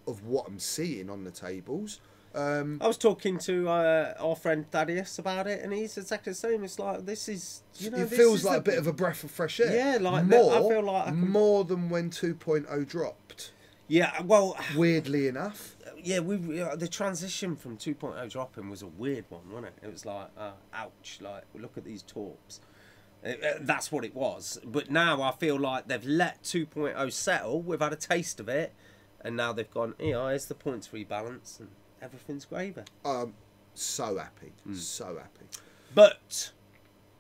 of what I'm seeing on the tables. I was talking to our friend Thaddeus about it, and he's exactly the same. It's like this is, you know, it feels like a bit of a breath of fresh air. Yeah, like more, I feel like more than when 2.0 dropped. Yeah, well, weirdly enough. Yeah, the transition from 2.0 dropping was a weird one, wasn't it? It was like, ouch! Like, look at these torps. That's what it was. But now I feel like they've let 2.0 settle. We've had a taste of it, and now they've gone. Here's the points rebalance, and everything's gravy. So happy, so happy. But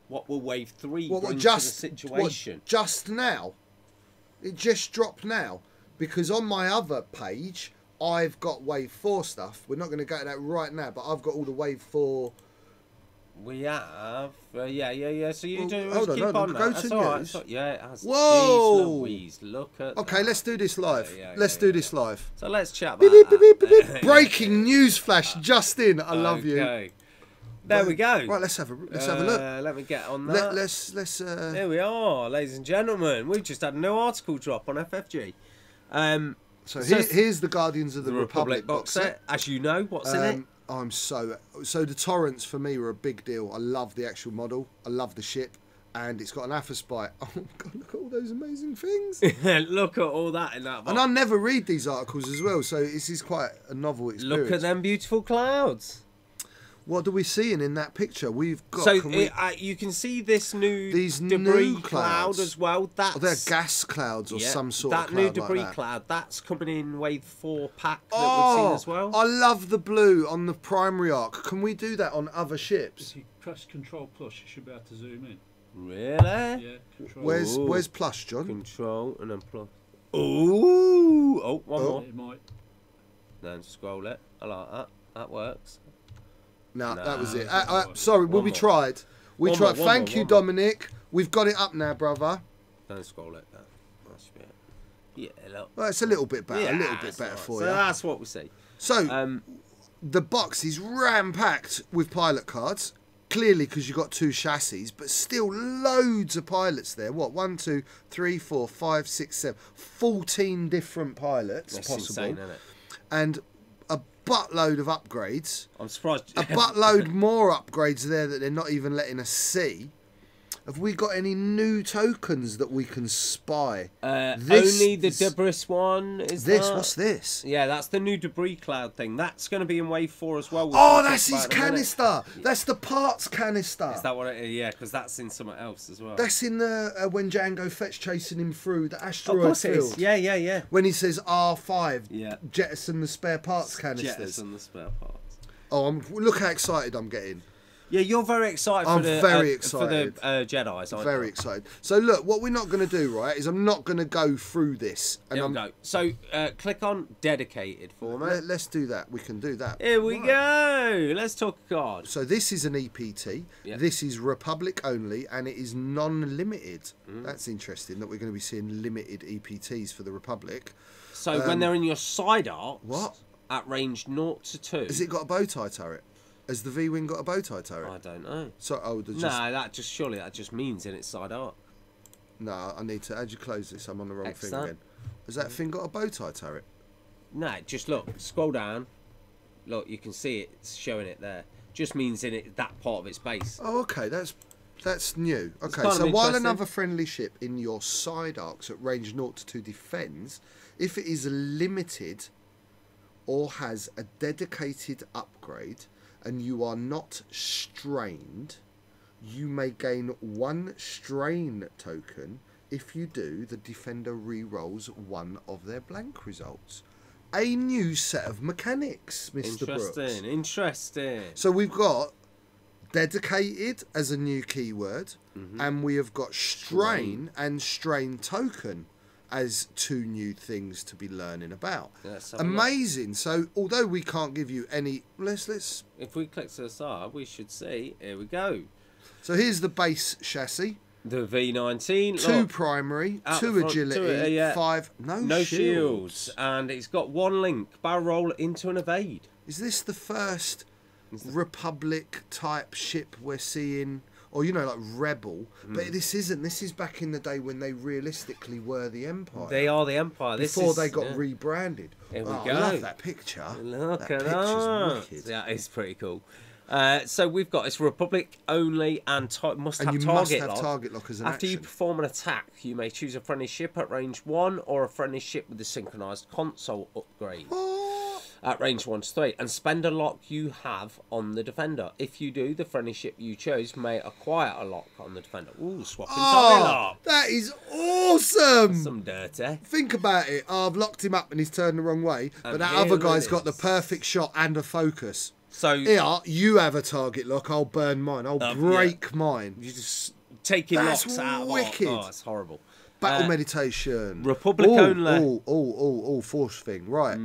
what will Wave 3 bring to the situation? Just now, it just dropped now, because on my other page I've got Wave 4 stuff. We're not going to go to that right now, but I've got all the Wave 4. We have, yeah. So you do hold keep on go that. to That's news. right. Yeah, it has. Whoa! Jeez Louise, look at. Okay, that. let's do this live. Let's do this live. So let's chat Beep, about beep, beep, beep, that. beep. Breaking news flash just in. I love you. There we go. Right, let's have a look. Let me get on that. Let's. There we are, ladies and gentlemen. We've just had a new article drop on FFG. So here's the Guardians of the Republic box set. As you know, what's in it? I'm so the torrents for me were a big deal. I love the actual model. I love the ship, and it's got an alpha spy. Oh my god! Look at all those amazing things. Look at all that in that box. And I never read these articles as well, so this is quite a novel experience. Look at them beautiful clouds. What are we seeing in that picture? We've got. So you can see this new debris cloud as well. They're gas clouds or some sort of cloud. That new debris like cloud, that's coming in Wave 4 pack that we've seen as well. I love the blue on the primary arc. Can we do that on other ships? If you press Control Plus, you should be able to zoom in. Really? Yeah. Control. Where's plus, John? Control and then plus. Ooh! Oh, one more. It might. Then scroll it. I like that. That works. No, that was it. Sorry, we tried. We tried. Thank you, Dominic. We've got it up now, brother. Don't scroll it down. That should be it. Yeah, look. Well, it's a little bit better. Yeah, a little bit better for you. So that's what we see. So, the box is ram-packed with pilot cards. Clearly, because you've got 2 chassis, but still loads of pilots there. What? 1, 2, 3, 4, 5, 6, 7. 14 different pilots That's possible. insane, isn't it? And a buttload of upgrades. I'm surprised. A buttload more upgrades there that they're not even letting us see. Have we got any new tokens that we can spy? Only the debris one is this. that? What's this? Yeah, that's the new debris cloud thing. That's going to be in wave 4 as well. Oh, that's his canister. That's the parts canister. Is that what it is? Yeah, because that's in something else as well. That's in the when Django Fett's chasing him through the asteroid of course it field. is. Yeah. When he says R5, Yeah. jettison the spare parts canisters. Jettison the spare parts. Oh, look how excited I'm getting. Yeah, you're very excited I'm for the very excited. for the Jedis, aren't Very you? excited. So look, what we're not going to do, right, is I'm not going to go through this. And Here we go. So click on dedicated for me. Let's do that. We can do that. Here we go. Let's talk a card. So this is an EPT. Yep. This is Republic only, and it is non-limited. That's interesting that we're going to be seeing limited EPTs for the Republic. So when they're in your side arcs, What? at range 0 to 2. Has it got a bow tie turret? Has the V-wing got a bow tie turret? I don't know. So just No, that just means in its side arc. no. I need to. How'd you close this? I'm on the wrong X thing that. again. Has that thing got a bow tie turret? No, just look. Scroll down. Look, you can see it. It's showing it there. Just means in it that part of its base. Oh, okay. That's new. Okay, kind of so while interesting. another friendly ship in your side arcs at range 0 to 2 defends, if it is limited or has a dedicated upgrade and you are not strained, you may gain 1 strain token. If you do, the defender re-rolls one of their blank results. A new set of mechanics, Mr. Brooks. Interesting. So we've got dedicated as a new keyword, and we have got strain and strain token as 2 new things to be learning about. Let's have a look. Amazing. So although we can't give you any, let's. If we click to the side, we should see. Here we go. So here's the base chassis. The V19. 2 look, primary, out 2 the front, agility, 2, 5 no shields. shields, and it's got 1 link. Barrel roll into an evade. Is this the first Republic type ship we're seeing? Or, like Rebel. But this isn't. This is back in the day when they realistically were the Empire. They are the Empire. Before they got rebranded. Here we I go. love that picture. Look that at picture's that. wicked. Yeah, it's pretty cool. So we've got it's Republic only and must have And you target must have lock. target lock as an After you action. perform an attack, you may choose a friendly ship at range 1 or a friendly ship with a synchronized console upgrade at range 1 to 3 and spend a lock you have on the defender. If you do, the friendly ship you chose may acquire a lock on the defender. Ooh, swapping tie lock. That is awesome! Some dirty. Think about it. I've locked him up and he's turned the wrong way, but And that here other it guy's got the is. perfect shot and a focus. So Here, you have a target lock. I'll burn mine. I'll break mine. you just taking That's locks out of wicked. Oh, it's horrible. Battle meditation. Republic only. Force thing. Right.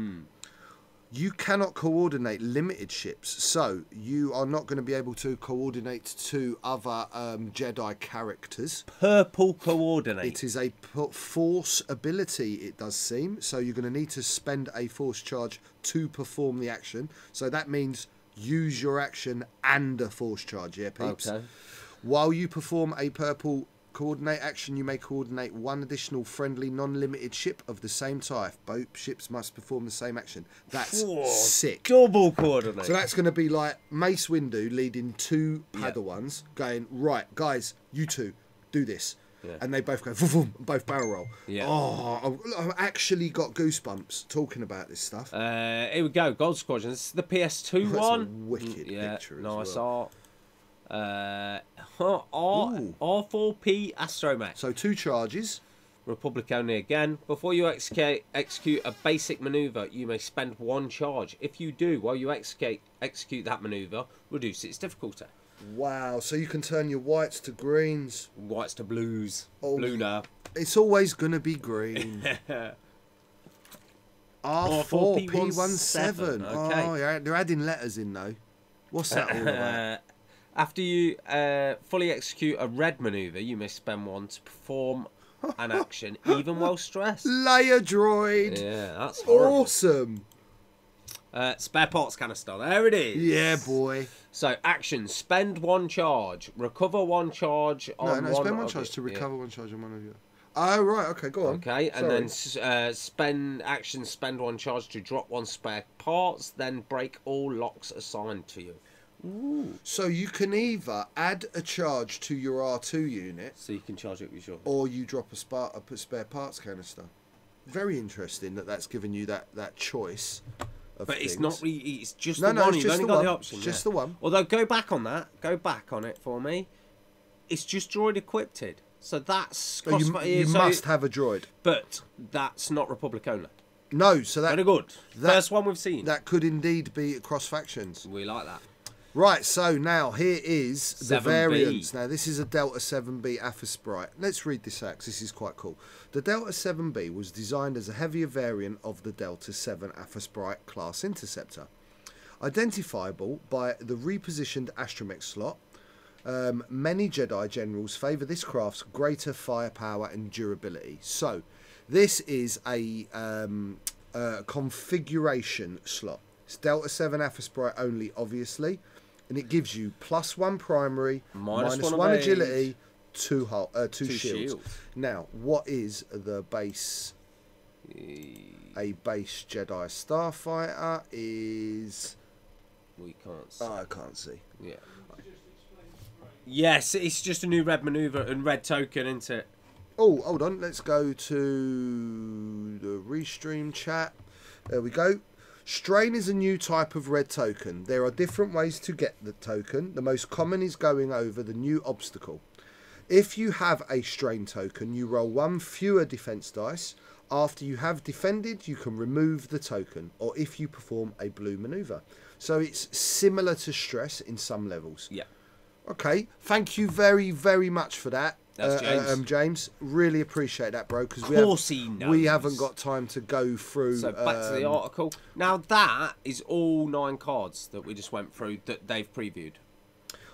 You cannot coordinate limited ships, so you are not going to be able to coordinate to other Jedi characters. Purple coordinate. It is a force ability, it does seem, so you're going to need to spend a force charge to perform the action. So that means use your action and a force charge, yeah, peeps? Okay. While you perform a purple coordinate action, you may coordinate 1 additional friendly non-limited ship of the same type. Both ships must perform the same action. That's sick. Double coordinate. So that's going to be like Mace Windu leading 2 Padawans, going, right, guys, you 2, do this. Yeah. And they both go, vroom, vroom, both barrel roll. Yeah. Oh, I've actually got goosebumps talking about this stuff. Here we go. Gold Squadron. This is the PS2 That's one. a wicked picture as nice well. art. Ooh. R4P Astromech. So 2 charges. Republic only again. Before you execute a basic maneuver, you may spend 1 charge. If you do, while you execute that maneuver, reduce its difficulty. Wow, so you can turn your whites to greens. Whites to blues. Oh. Blue now. It's always going to be green. R4P17. Okay. Oh, yeah, they're adding letters in though. What's that all about? After you fully execute a red maneuver, you may spend 1 to perform an action, even while stressed. Layer droid. Yeah, that's horrible. Awesome. Spare parts canister. There it is. Yeah, boy. So, action. Spend 1 charge. Recover 1 charge on No, one spend 1 of charge it. to recover 1 charge on one of you. Oh, right. Okay, go on. Okay, and Sorry. then spend 1 charge to drop 1 spare parts, then break all locks assigned to you. Ooh. So you can either add a charge to your R2 unit, So you can charge it with your... or you drop a spare parts canister. Very interesting that that's given you that choice. Of But things. it's not really... It's just No, the no, one. it's You've just only the got one. the option. It's just yeah. the one. Although, go back on that. Go back on it for me. It's just droid equipped. So that's... So you must have a droid. But that's not Republic only. No, so that... Very good. First one we've seen. That could indeed be cross factions. We like that. Right, so now here is the 7B. variants. Now this is a Delta 7B Alpha Sprite. Let's read this out 'cause this is quite cool. The Delta 7B was designed as a heavier variant of the Delta 7 Alpha Sprite class interceptor. Identifiable by the repositioned astromech slot, many Jedi generals favour this craft's greater firepower and durability. So this is a configuration slot. It's Delta 7 Alpha Sprite only, obviously. And it gives you +1 primary, -1 agility, two shields. Now, what is the base? A base Jedi Starfighter is... We can't see. I can't see. Yeah. Yes, it's just a new red maneuver and red token, isn't it? Oh, hold on. Let's go to the Restream chat. There we go. Strain is a new type of red token. There are different ways to get the token. The most common is going over the new obstacle. If you have a strain token, you roll 1 fewer defense dice. After you have defended, you can remove the token, or if you perform a blue maneuver. So it's similar to stress in some levels. Yeah. Okay, thank you very, very much for that. That's James. James, really appreciate that, bro. Because he knows. we haven't got time to go through. So back to the article. Now that is all 9 cards that we just went through that they've previewed.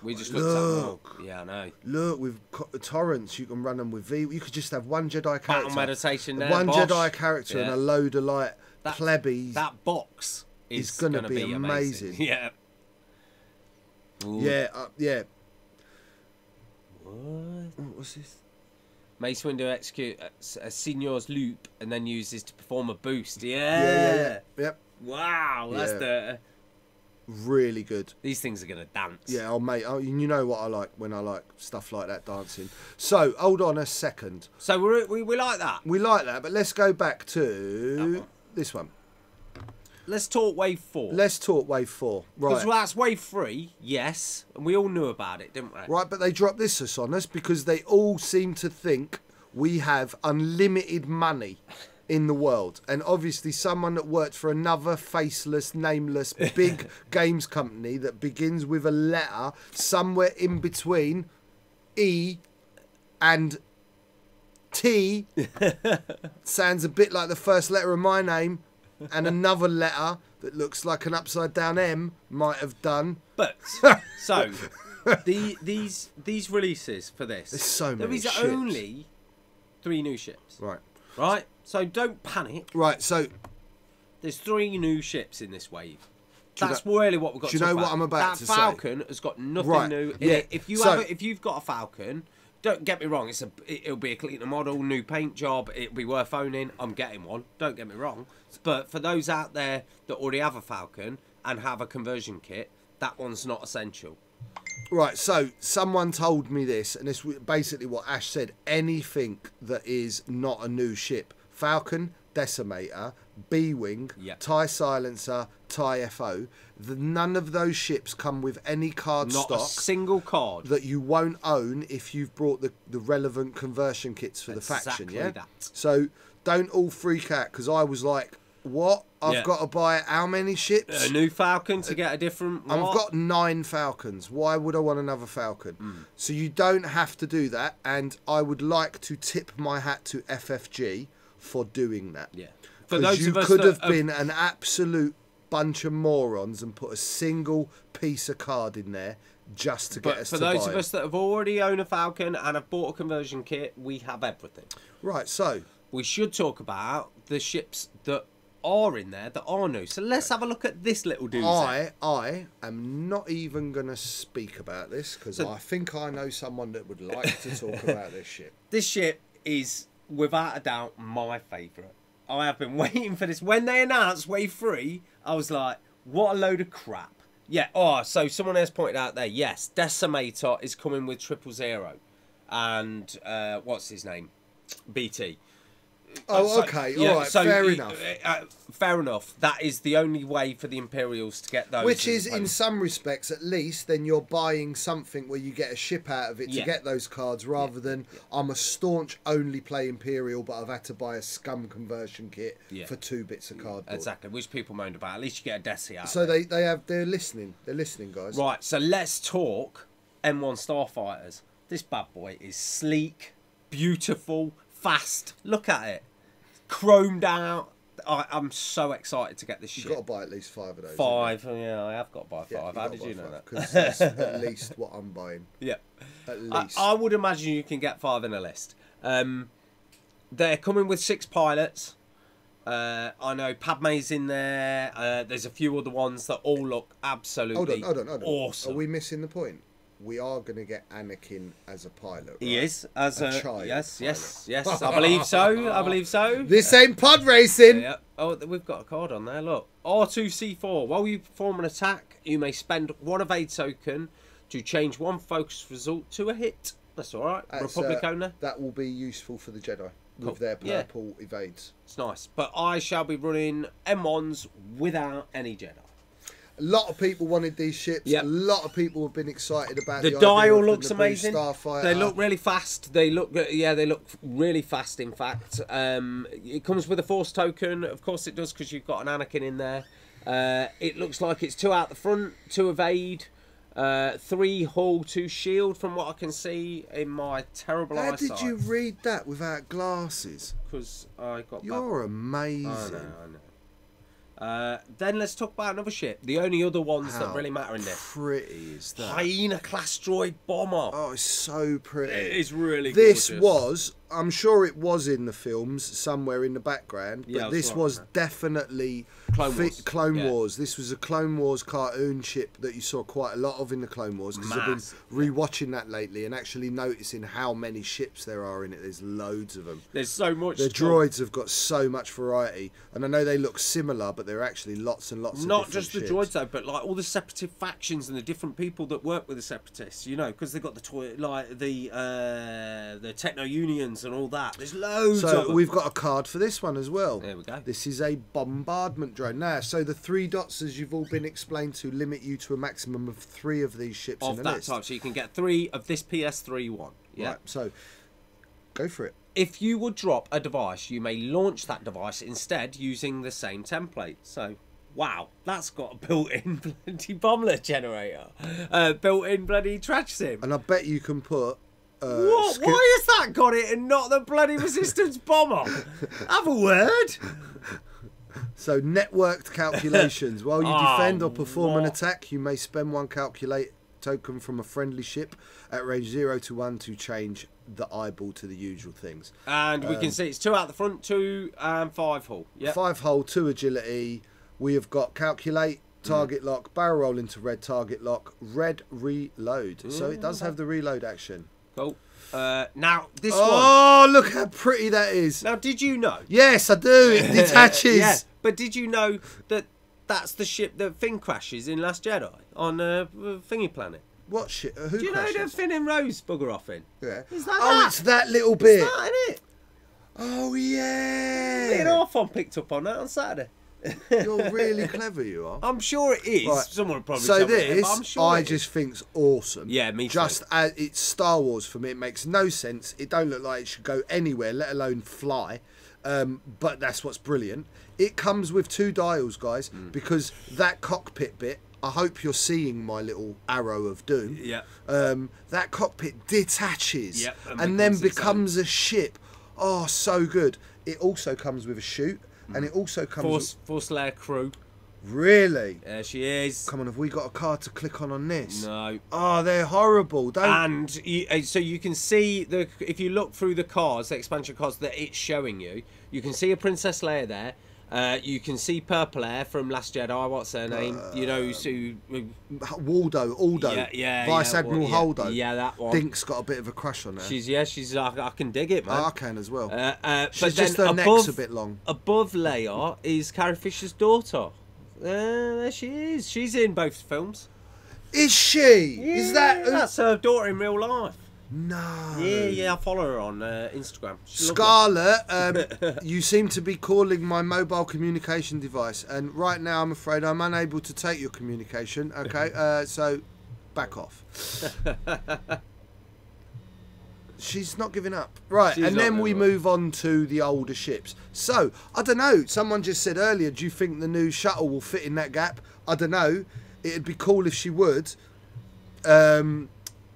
We just looked at them all. Yeah, I know. Look, with torrents, you can run them with V. You could just have one Jedi character. Battle meditation there, one Bosh. Jedi character and a load of like plebbies. That box is going to be amazing. Yeah. Ooh. Yeah, yeah. What's this? Mace Windu execute a Signor's loop and then uses to perform a boost. Yeah. Yep. Wow, that's the... Really good. These things are going to dance. Yeah, mate. You know what I like when I like stuff like that, dancing. So, hold on a second. So we like that? We like that, but let's go back to this one. Let's talk Wave 4. Let's talk Wave 4. Right. Because that's Wave 3, yes. And we all knew about it, didn't we? Right, but they dropped this on us because they all seem to think we have unlimited money in the world. And obviously someone that worked for another faceless, nameless, big games company that begins with a letter somewhere in between E and T sounds a bit like the first letter of my name, and another letter that looks like an upside down M might have done. But so these releases for this, there's so many there is ships. only 3 new ships. Right. So don't panic. Right. So there's 3 new ships in this wave. That's really what we've got to talk about. Do you know what I'm about to say? That Falcon has got nothing new in it. If you've got a Falcon, don't get me wrong, it'll be a cleaner model, new paint job, it'll be worth owning. I'm getting one, don't get me wrong. But for those out there that already have a Falcon and have a conversion kit, that one's not essential. Right, so someone told me this, and this is basically what Ash said. Anything that is not a new ship, Falcon, Decimator, B-Wing, TIE Silencer, TIE FO, none of those ships come with any card stock. Not a single card. That you won't own if you've brought the relevant conversion kits for the faction, yeah? That. So don't all freak out, because I was like, what? I've got to buy how many ships? A new Falcon to get a different... I've got 9 Falcons. Why would I want another Falcon? So you don't have to do that, and I would like to tip my hat to FFG for doing that. Yeah. Because you could have been an absolute bunch of morons and put a single piece of card in there just to get us to buy. For those of us that have already owned a Falcon and have bought a conversion kit, we have everything. Right, so... we should talk about the ships that are in there that are new. So let's have a look at this little dude. I am not even going to speak about this because I think I know someone that would like to talk about this ship. This ship is, without a doubt, my favourite. I have been waiting for this. When they announced Wave 3, I was like, what a load of crap. Yeah. Oh, so someone else pointed out there. Yes, Decimator is coming with 000, and what's his name? BT. Oh, okay. All right. Fair enough. Fair enough. That is the only way for the Imperials to get those. Which is, in some respects, at least, then you're buying something where you get a ship out of it to get those cards, rather than I'm a staunch only play Imperial, but I've had to buy a Scum conversion kit for 2 bits of cardboard. Exactly, which people moaned about. At least you get a Deci out. So they're listening. They're listening, guys. Right. So let's talk M1 Starfighters. This bad boy is sleek, beautiful, fast. Look at it, chromed out. I'm so excited to get this shit. You've got to buy at least 5 of those. 5, yeah, I have got to buy 5. Yeah, How did you know that? Because that's at least what I'm buying. Yeah, at least. I would imagine you can get 5 in a list. They're coming with 6 pilots. I know Padme's in there. There's a few other ones that all look absolutely hold on. awesome. Are we missing the point? We are going to get Anakin as a pilot, right? He is, as a child. Yes. I believe so. This ain't pod racing. Yeah. Oh, we've got a card on there. Look, R2C4. While you perform an attack, you may spend 1 evade token to change 1 focus result to a hit. That's all right. Republic owner. That will be useful for the Jedi with their purple evades. It's nice. But I shall be running M1s without any Jedi. A lot of people wanted these ships. Yep. A lot of people have been excited about the idea dial of looks the Blue amazing. Starfighter. They look really fast. They look really fast. In fact, it comes with a Force token. Of course, it does, because you've got an Anakin in there. It looks like it's 2 out the front, 2 evade, 3 hull, 2 shield. From what I can see in my terrible eyesight. How did you read that without glasses? Because I got. You're amazing. I know. Then let's talk about another ship. The only other ones that really matter in this. Pretty is that? Hyena class droid bomber. Oh, it's so pretty. It is really This gorgeous. was, I'm sure it was in the films somewhere in the background, but Yeah, this was definitely Clone Wars. Wars. This was a Clone Wars cartoon ship that you saw quite a lot of in the Clone Wars, because I've been rewatching that lately and actually noticing how many ships there are in it. There's loads of them. There's so much. The droids have got so much variety, and I know they look similar, but they're actually lots and lots of not different just the ships. droids though, but like all the separatist factions and the different people that work with the separatists. You know, because they've got the techno unions and all that. There's loads. of them. We've got a card for this one as well. There we go. This is a bombardment drone. Now, so the 3 dots, as you've all been explained to, limit you to a maximum of 3 of these ships of in a that list. type, so you can get 3 of this PS3 one. Yeah. Right, so go for it. If you would drop a device, you may launch that device instead using the same template. So, wow, that's got a built-in bloody bomblet generator, built-in bloody trash sim. And I bet you can put. What? Why has that got it and not the bloody resistance bomber? Have a word. So networked calculations. While you defend or perform an attack, you may spend 1 calculate token from a friendly ship at range 0 to 1 to change the eyeball to the usual things. And we can see it's 2 out the front, 2 and 5 hull. Yep. 5 hull, 2 agility. We have got calculate, target lock, barrel roll into red, target lock, red reload. So it does have the reload action. Cool. Now this one. Oh, look how pretty that is. Now, did you know? Yes, I do. It detaches. Yeah, but did you know that that's the ship that Finn crashes in Last Jedi on Thingy Planet? What shit? Who Do you crashes? know that Finn and Rose bugger off in? Yeah. Is that Oh, that? it's that little bit. Is that in it? Oh, Me and yeah. Arfon picked up on that on Saturday. You're really clever, you are. I'm sure it is. Right. Someone will probably So tell me that, this, but I'm sure I it just is. think's awesome. Yeah, me too. Just as it's Star Wars for me, it makes no sense. It don't look like it should go anywhere, let alone fly. But that's what's brilliant. It comes with 2 dials, guys, because that cockpit bit. I hope you're seeing my little arrow of doom. Yeah. That cockpit detaches Yep, and then becomes its becomes a ship. Oh, so good. It also comes with a chute, and it also comes Force Layer crew. Really? There she is. Come on, have we got a card to click on this? No. Oh, they're horrible. Don't. And so you can see if you look through the cards, the expansion cards that it's showing you, you can see a Princess Leia there. You can see Purple Air from Last Jedi. What's her name? You know, Aldo. Yeah, Vice Admiral Holdo. Yeah, that one. Dink's got a bit of a crush on her. She's I can dig it, man. I can as well. But She's just then her neck's a bit long. Above Leia is Carrie Fisher's daughter. There she is. She's in both films. Is she? Is that... That's her daughter in real life. No. Yeah, I follow her on Instagram. She's Scarlett, you seem to be calling my mobile communication device, and right now I'm afraid I'm unable to take your communication. Okay, so back off. She's not giving up. Right, and then we move on to the older ships. So, I don't know, someone just said earlier, do you think the new shuttle will fit in that gap? I don't know. It'd be cool if she would. The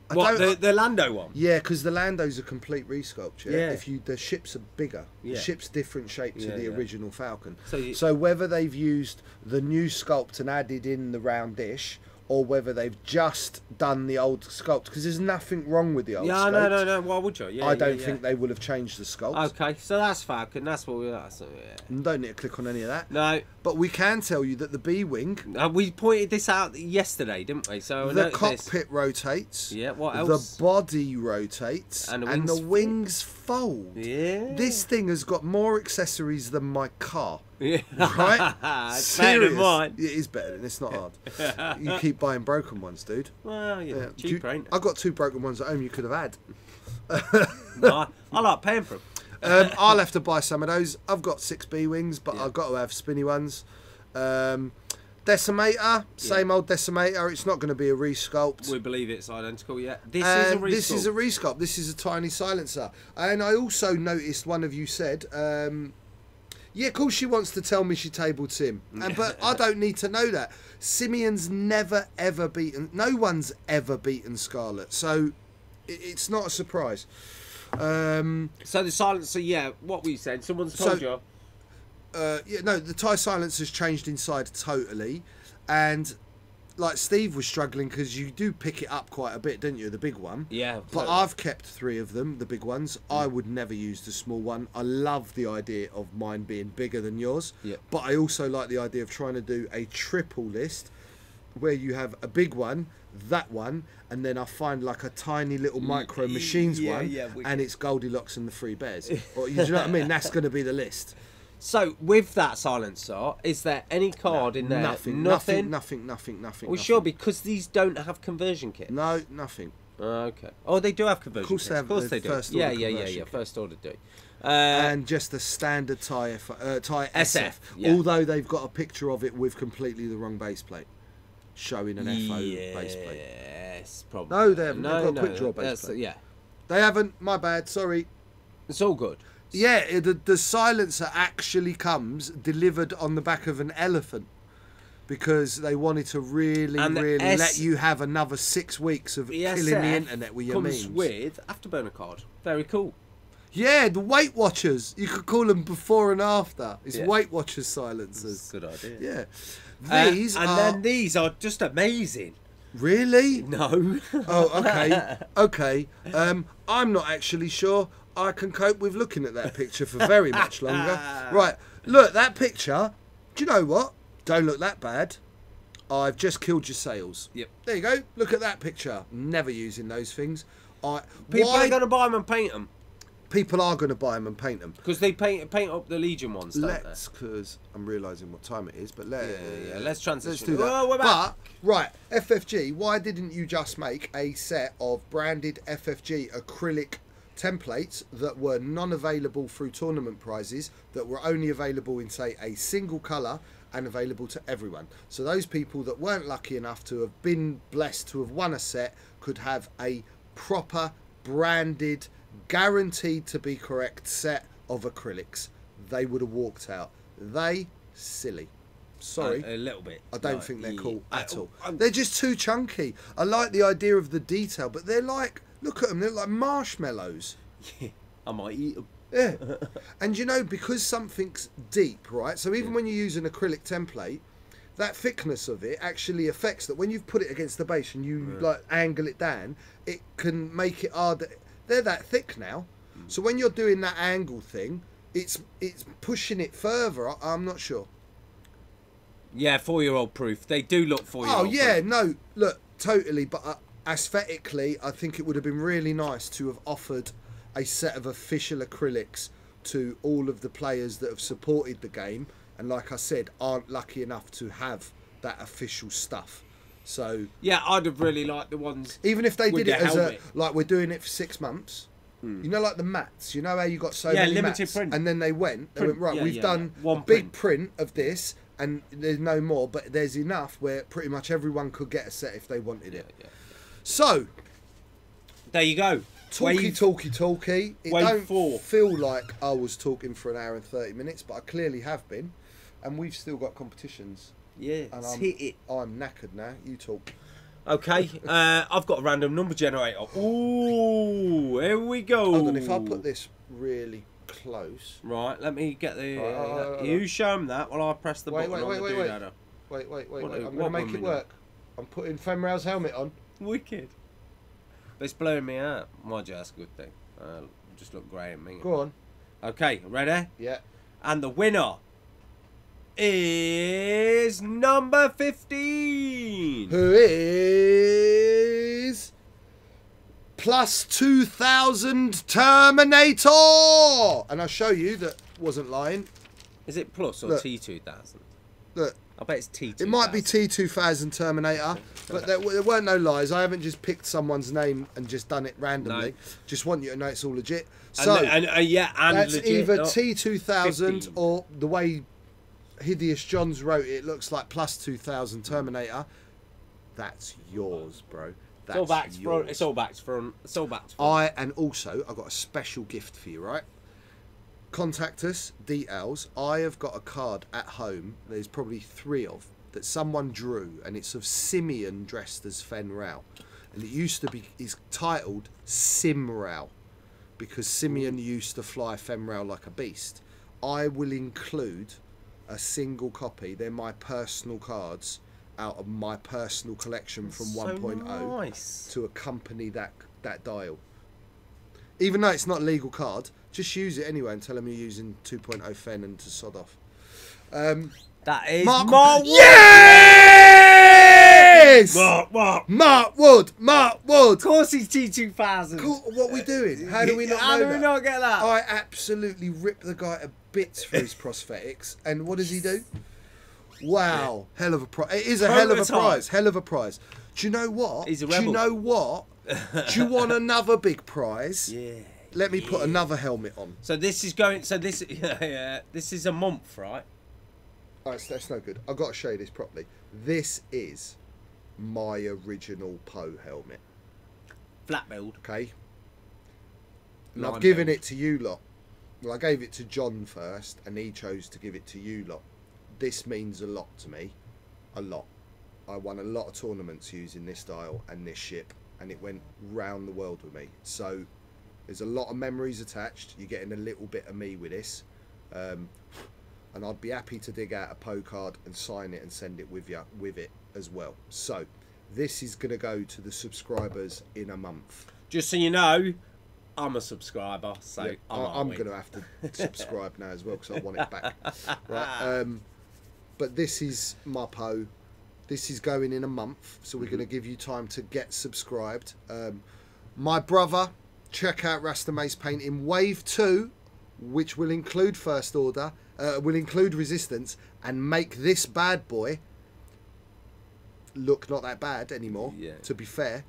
Lando one? Yeah, because the Lando's a complete resculpture. Yeah. The ships are bigger. Yeah. The ship's different shape to the original Falcon. So whether they've used the new sculpt and added in the round dish, or whether they've just done the old sculpt, because there's nothing wrong with the old sculpt. Yeah, no. Why would you? Yeah, I don't think they will have changed the sculpt. Okay, so that's Falcon. That's what we are. So, You don't need to click on any of that. No. But we can tell you that the B-wing... we pointed this out yesterday, didn't we? So the cockpit rotates. Yeah, what else? The body rotates. And the wings fold. Yeah. This thing has got more accessories than my car. Yeah. Right? It's better than mine. It is better, and it's not hard. You keep buying broken ones, dude. Well, yeah, cheaper, ain't it? I've got 2 broken ones at home you could have had. No, I like paying for them. I'll have to buy some of those. I've got 6 B-wings, but I've got to have spinny ones. Decimator, same old Decimator. It's not going to be a resculpt. We believe it's identical, yeah. This is a resculpt. This is a tiny silencer. And I also noticed one of you said... yeah, of course she wants to tell me she tabled Sim. But I don't need to know that. Simeon's never, ever beaten... No one's ever beaten Scarlett. So, it's not a surprise. So the silencer, what were you saying? Someone's told you? The TIE silencer's changed inside totally. And... Like Steve was struggling because you do pick it up quite a bit, don't you? The big one. Yeah. But I've kept 3 of them, the big ones. I would never use the small one. I love the idea of mine being bigger than yours. Yeah. But I also like the idea of trying to do a triple list where you have a big one, that one, and then I find like a tiny little micro machines one, and it's Goldilocks and the 3 bears. Or, you know what I mean? That's going to be the list. So, with that silencer, is there any card in there? Nothing. Well, sure, because these don't have conversion kits. No, nothing. Okay. Oh, they do have conversion kits. Of course they do. Yeah. First order do. And just the standard TIE SF. Yeah. Although they've got a picture of it with completely the wrong base plate. Showing an FO base plate. Yes, probably. No, they haven't. They've got a quick draw base plate. Yeah. They haven't. My bad. Sorry. It's all good. Yeah, the silencer actually comes delivered on the back of an elephant because they wanted to really let you have another 6 weeks of killing the internet with your memes. Comes with afterburner card. Very cool. Yeah, the Weight Watchers. You could call them before and after. It's Weight Watchers silencers. Good idea. Yeah. Then these are just amazing. Really? No. Oh, okay. Okay. I'm not actually sure I can cope with looking at that picture for very much longer. Right, look, that picture, do you know what? Don't look that bad. I've just killed your sails. Yep. There you go. Look at that picture. Never using those things. People are going to buy them and paint them. People are going to buy them and paint them. Because they paint up the Legion ones, don't they? Because I'm realising what time it is, but let's transition. Let's do that. Oh, we're back. But, right, FFG, why didn't you just make a set of branded FFG acrylic templates that were non-available through tournament prizes, that were only available in, say, a single colour and available to everyone? So those people that weren't lucky enough to have been blessed to have won a set could have a proper, branded, guaranteed to be correct set of acrylics. They would have walked out. Silly. Sorry. A little bit. I don't think they're cool at all. They're just too chunky. I like the idea of the detail, but they're like, look at them, they're like marshmallows. Yeah, I might eat them. Yeah. And you know, because something's deep, right? So even when you use an acrylic template, that thickness of it actually affects that when you've put it against the base and you like angle it down, it can make it harder. They're that thick now. So when you're doing that angle thing, it's pushing it further. I'm not sure. Yeah, 4-year-old proof. They do look 4-year-old. Oh yeah, proof. no, look, totally. But aesthetically, I think it would have been really nice to have offered a set of official acrylics to all of the players that have supported the game and like I said, aren't lucky enough to have that official stuff. So yeah, I'd have really liked the ones. even if they with did it the as helmet. like we're doing it for 6 months. You know, like the mats. You know how you got so many limited mats, print. and then they went right. Yeah, We've yeah, done yeah. One a big print of this, and there's no more, but there's enough where pretty much everyone could get a set if they wanted it. Yeah. So There you go. talky. It wave don't 4. feel like I was talking for an hour and 30 minutes, but I clearly have been, and we've still got competitions. Yeah, And let's hit it. I'm knackered now. You talk. Okay, I've got a random number generator. Ooh, here we go. Hold on, if I put this really close. Right, let me get the. Right. You show them that while I press the Wait, button wait, on wait, the wait, doodader. Wait. What- I'm what going to make one it minute? work. I'm putting Femrail's helmet on. Wicked. But it's blowing me out. Mind you, that's a good thing. Just look grey at me. Go on. Okay, ready? Yeah. And the winner is number 15. Who is plus 2,000 Terminator? And I'll show you that wasn't lying. Is it plus or Look. T2000? Look, I bet it's T2000. it might be T2000 Terminator, but there weren't no lies. I haven't just picked someone's name and just done it randomly. No. Just want you to know it's all legit. So and that's legit, either not T2000 15. or the way Hideous Johns wrote it looks like plus 2,000 Terminator. That's yours, bro. That's It's all back to front. yours. It's all back to front. It's all back to front. And also I've got a special gift for you, right? Contact us, details. I have got a card at home. There's probably 3 of that someone drew, and it's of Simeon dressed as Fen Rao, and it used to be. It's titled Simrao because Simeon used to fly Fen Rao like a beast. I will include a single copy. They're my personal cards out of my personal collection from So 1.0 nice. to accompany that dial. Even though it's not a legal card, just use it anyway and tell them you're using 2.0 Fen and to sod off. That is Mark Wood. Yes! Mark Wood! Of course he's T2000. Cool. What are we doing? How do we not How know do we that? not get that? I absolutely ripped the guy to bits for his prosthetics, and what does he do? Wow, hell of a prize! It is a hell of a Prototype. prize. Hell of a prize. Do you know what? He's a Do you rebel. know what? Do you want another big prize? Yeah. Let me put another helmet on. So this is going. So this. This is a month, right? Oh, that's no good. I've got to show you this properly. This is my original Poe helmet. Flat build. Okay. And Line I've given build. it to you lot. Well, I gave it to John first, and he chose to give it to you lot. This means a lot to me. A lot. I won a lot of tournaments using this dial and this ship, and it went round the world with me. So there's a lot of memories attached. You're getting a little bit of me with this. And I'd be happy to dig out a Poe card and sign it and send it with you with it as well. So this is going to go to the subscribers in a month. Just so you know, I'm a subscriber, so Yeah, I'm going to have to subscribe now as well because I want it back. Right, but this is my Poe. This is going in a month, so we're going to give you time to get subscribed. My brother, check out Rasta Mace Painting Wave 2, which will include First Order, will include Resistance, and make this bad boy look not that bad anymore, Yeah. to be fair.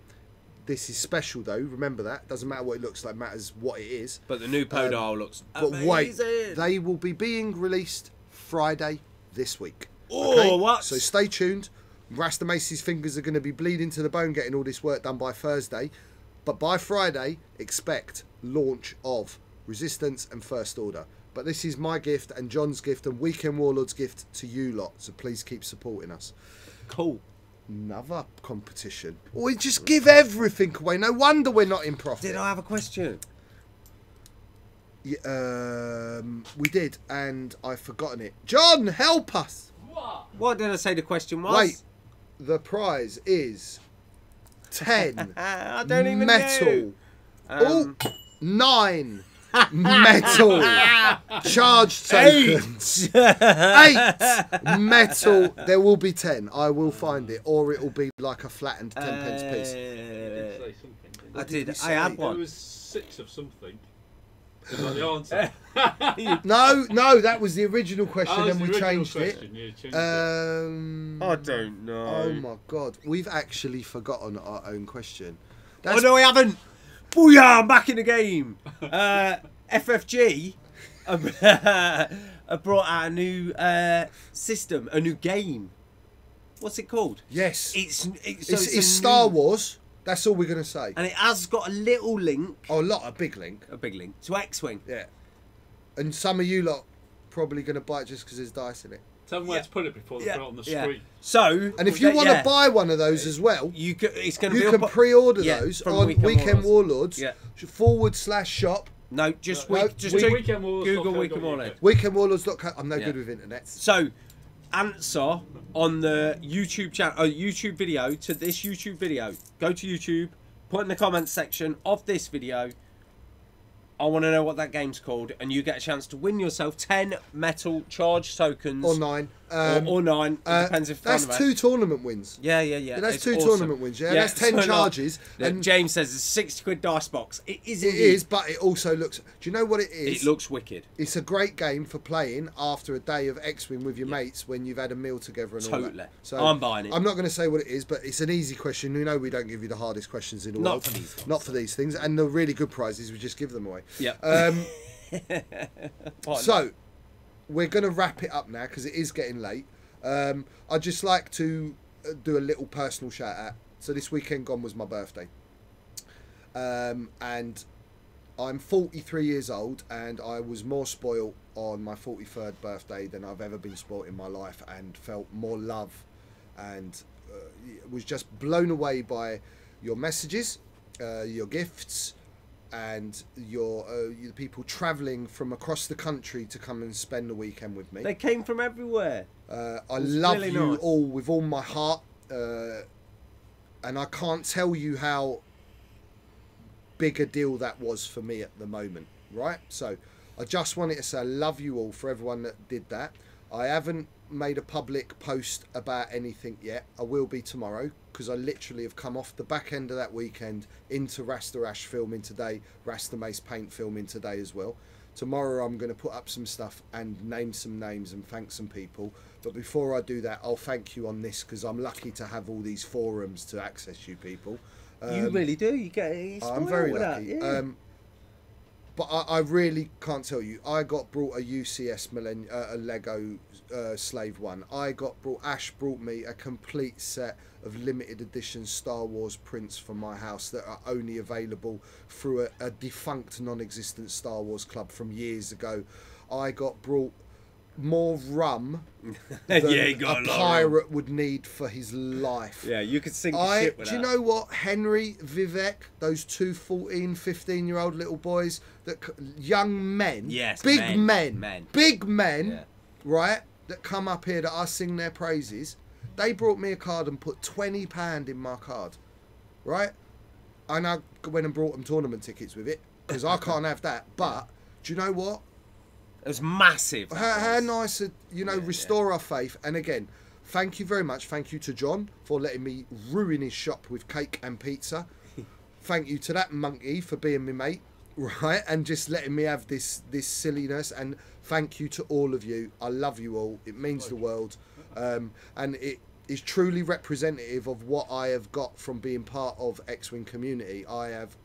This is special though, remember that. Doesn't matter what it looks like, matters what it is. But the new Poe dial looks But amazing. wait, they will be being released Friday this week. Oh, what? So stay tuned. Rasta Mace's fingers are going to be bleeding to the bone getting all this work done by Thursday. But by Friday, expect launch of Resistance and First Order. But this is my gift and John's gift and Weekend Warlords gift to you lot. So please keep supporting us. Cool. Another competition. We just give everything away. No wonder we're not in profit. Did I have a question? Yeah, we did, and I've forgotten it. John, help us! What did I say the question was? Wait, the prize is 10 I don't even metal. know. 9 metal charge tokens. 8 metal. There will be 10. I will find it, or it will be like a flattened 10 pence piece. Say something, didn't I it? did. we I had say? There one. was 6 of something. Is that the answer? No, that was the original question, Oh, and that's we the original changed question. it. You changed it. I don't know. Oh my god, we've actually forgotten our own question. Oh no, we haven't. Booyah! I'm back in the game. FFG have brought out a new system, a new game. What's it called? Yes, It's it's Star Wars. That's all we're gonna say. and it has got a little link, Oh, a big link. a big link to XWing. Yeah, and some of you lot probably gonna buy it just because there's dice in it. Tell them where to put it before they put it on the screen. So, And if you want to buy one of those as well, you can, it's going to be you can up, pre-order those from on Weekend Warlords Yeah. /shop. No, just No, just Weekend Warlords. Google Weekend Warlords. Weekendwarlords.com. I'm no Yeah. good with internet. So, answer on the YouTube channel, YouTube video to this YouTube video. Go to YouTube, put in the comments section of this video. I want to know what that game's called, and you get a chance to win yourself 10 metal charge tokens. Or 9. Or 9. It depends if that's 2 tournament wins. Yeah. That's It's 2 awesome. tournament wins. Yeah, that's 10 so charges. like, and James says it's a £60 dice box. It is. it Indeed. is, but it also looks. Do you know what it is? It looks wicked. It's a great game for playing after a day of XWing with your mates when you've had a meal together and all Totally. that. So I'm buying it. I'm not going to say what it is, but it's an easy question. You know we don't give you the hardest questions in the Not world. for these ones. Not for these things. And the really good prizes, we just give them away. Yeah. So, we're going to wrap it up now because it is getting late. I'd just like to do a little personal shout out. So this weekend gone was my birthday. And I'm 43 years old, and I was more spoilt on my 43rd birthday than I've ever been spoilt in my life, and felt more love, and was just blown away by your messages, your gifts, and your people travelling from across the country to come and spend the weekend with me. They came from everywhere. I love really you nice. all with all my heart, and I can't tell you how big a deal that was for me at the moment, right? So I just wanted to say I love you all for everyone that did that. I haven't made a public post about anything yet. I will be tomorrow, because I literally have come off the back end of that weekend into Rasta and Ash filming today, Rasta Mace Paint filming today as well. Tomorrow I'm going to put up some stuff and name some names and thank some people. But before I do that, I'll thank you on this, because I'm lucky to have all these forums to access you people. You really do. You get. I'm very with lucky. That, yeah. But I really can't tell you. I got brought a UCS a Lego Slave One. Ash brought me a complete set of limited edition Star Wars prints for my house that are only available through a defunct non-existent Star Wars club from years ago. I got brought more rum than Yeah, you got a a lot of rum. pirate would need for his life. Yeah, you could sink a ship with Do you that. know what? Henry, Vivek, those 2 14, 15-year-old little boys, young men, Yes, big men. big men, Yeah. right, that come up here that I sing their praises. They brought me a card and put £20 in my card, right? And I went and brought them tournament tickets with it, because I can't have that. But do you know what? It was massive. How nice, restore our faith. And again, thank you very much. Thank you to John for letting me ruin his shop with cake and pizza. Thank you to that monkey for being my mate, right? And just letting me have this silliness. And thank you to all of you. I love you all. It means the world. And it is truly representative of what I have got from being part of XWing community. I have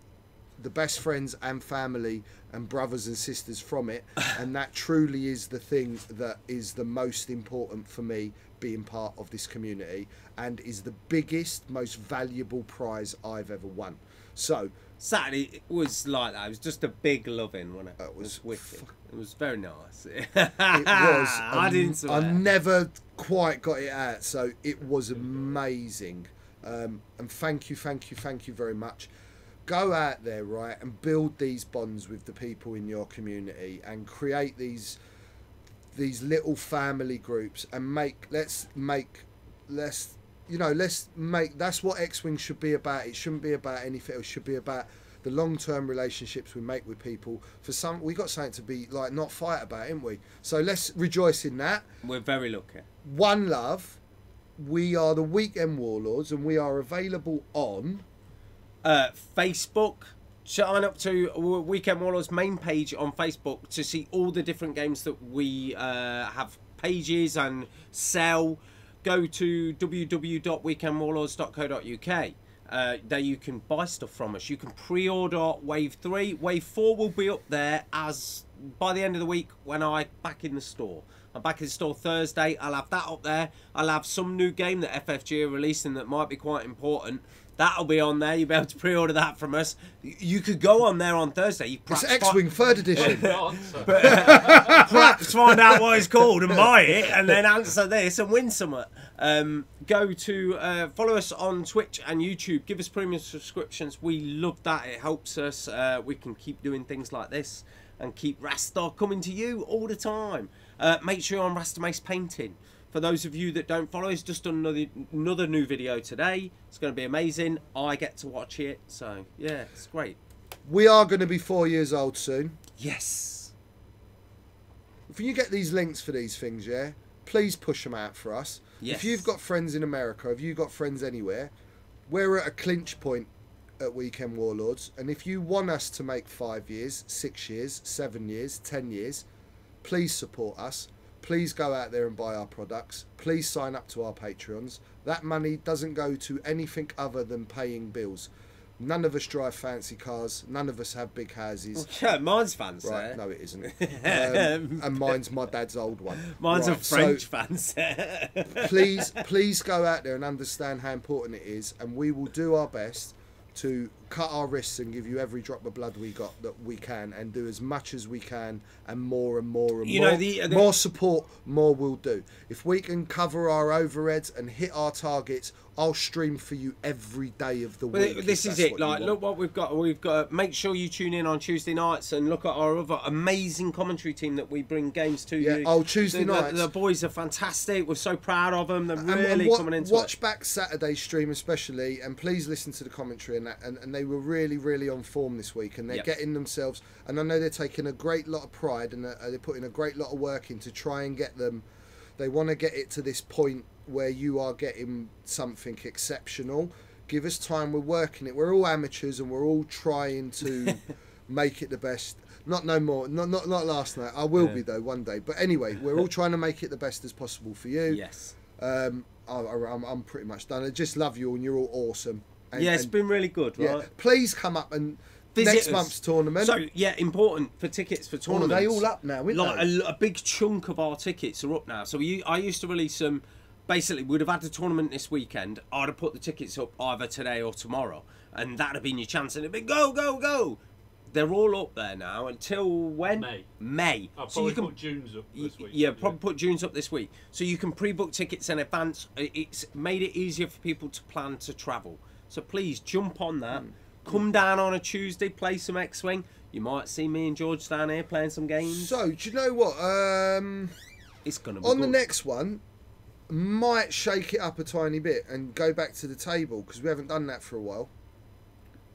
the best friends and family and brothers and sisters from it, and that truly is the thing that is the most important for me, being part of this community, and is the biggest, most valuable prize I've ever won. So Saturday it was like that. It was just a big loving, wasn't it? It was wicked. It was very nice. it was. I didn't swear. I never quite got it out, so it was amazing. And thank you very much. Go out there, right, and build these bonds with the people in your community, and create these little family groups, and let's make that's what XWing should be about. It shouldn't be about anything else. It should be about the long-term relationships we make with people. We got something to be like, not fight about, haven't we? So let's rejoice in that. We're very lucky. One love. We are the Weekend Warlords, and we are available on Facebook, sign up to Weekend Warlords main page on Facebook to see all the different games that we have pages and sell. Go to www.weekendwarlords.co.uk. There you can buy stuff from us. You can pre-order Wave 3. Wave 4 will be up there as by the end of the week when I'm back in the store. I'm back in the store Thursday. I'll have that up there. I'll have some new game that FFG are releasing that might be quite important. That'll be on there. You'll be able to pre-order that from us. You could go on there on Thursday. It's X-Wing 3rd edition. Perhaps find out what it's called and buy it, and then answer this and win something. Go to follow us on Twitch and YouTube. Give us premium subscriptions. We love that. It helps us. We can keep doing things like this and keep Rasta coming to you all the time. Make sure you're on Rasta Mace Painting. For those of you that don't follow us, just done another new video today. It's going to be amazing. I get to watch it, so yeah, it's great. We are going to be 4 years old soon. Yes. If you get these links for these things, yeah, please push them out for us. Yes. If you've got friends in America, if you've got friends anywhere, we're at a clinch point at Weekend Warlords, and if you want us to make 5 years, 6 years, 7 years, 10 years, please support us. Please go out there and buy our products. Please sign up to our Patreons. That money doesn't go to anything other than paying bills. None of us drive fancy cars. None of us have big houses. Yeah, mine's fancy. Right, no, it isn't. And mine's my dad's old one. Mine's right, a French fancy. please go out there and understand how important it is, and we will do our best to cut our wrists and give you every drop of blood we got that we can, and do as much as we can, and more and more and you more. know, the more support, more we'll do. If we can cover our overheads and hit our targets, I'll stream for you every day of the week. Well, this is it. Like, look what we've got. We've got. Make sure you tune in on Tuesday nights and look at our other amazing commentary team that we bring games to you. Oh, Tuesday nights. The boys are fantastic. We're so proud of them. They're really coming into watch back Saturday's stream especially, and please listen to the commentary and that. And they were really on form this week, and they're getting themselves. And I know they're taking a great lot of pride, and they're putting a great lot of work in to try and get them. They want to get it to this point where you are getting something exceptional. Give us time. We're working it. We're all amateurs, and we're all trying to make it the best. Not no more. Not last night. I will be though one day. But anyway, we're all trying to make it the best as possible for you. Yes. I'm pretty much done. I just love you, and you're all awesome. And, yeah, it's been really good. Right. Yeah, please come up and visit next us. Month's tournament. So yeah, important for tickets for tournaments. Are they all up now? Like a big chunk of our tickets are up now. So I used to release them. Basically, we'd have had the tournament this weekend. I'd have put the tickets up either today or tomorrow, and that'd have been your chance. And it'd be go. They're all up there now until when? May. I'll probably put June's up this week. Yeah, probably put June's up this week. So you can pre-book tickets in advance. It's made it easier for people to plan to travel. So please jump on that. Come down on a Tuesday, play some X-Wing. You might see me and George down here playing some games. So, do you know what? It's gonna be on good. the next one, might shake it up a tiny bit and go back to the table, because we haven't done that for a while.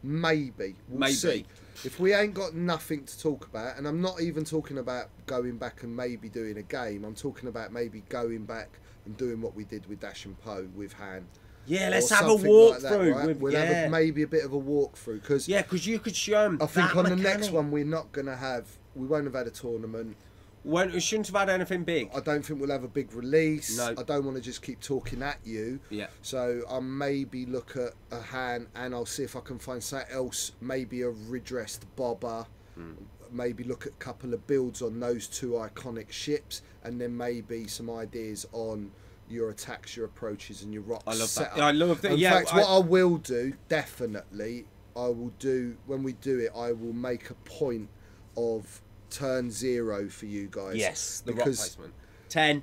Maybe. We'll see. If we ain't got nothing to talk about, and I'm not even talking about going back and maybe doing a game, I'm talking about maybe going back and doing what we did with Dash and Poe with Han. Yeah, let's have a walkthrough. Like right? We'll have maybe a bit of a walkthrough, because you could show them. I think on the next one we won't have had a tournament. We shouldn't have had anything big. I don't think we'll have a big release. No. I don't want to just keep talking at you. Yeah. So I'll maybe look at a Han, and I'll see if I can find something else. Maybe a redressed bobber. Maybe look at a couple of builds on those two iconic ships, and then maybe some ideas on your attacks, your approaches, and your rocks. I love setup. that. I love that. In fact, what I will do, definitely, I will do when we do it. I will make a point of turn 0 for you guys. Yes, the rock placement. 10.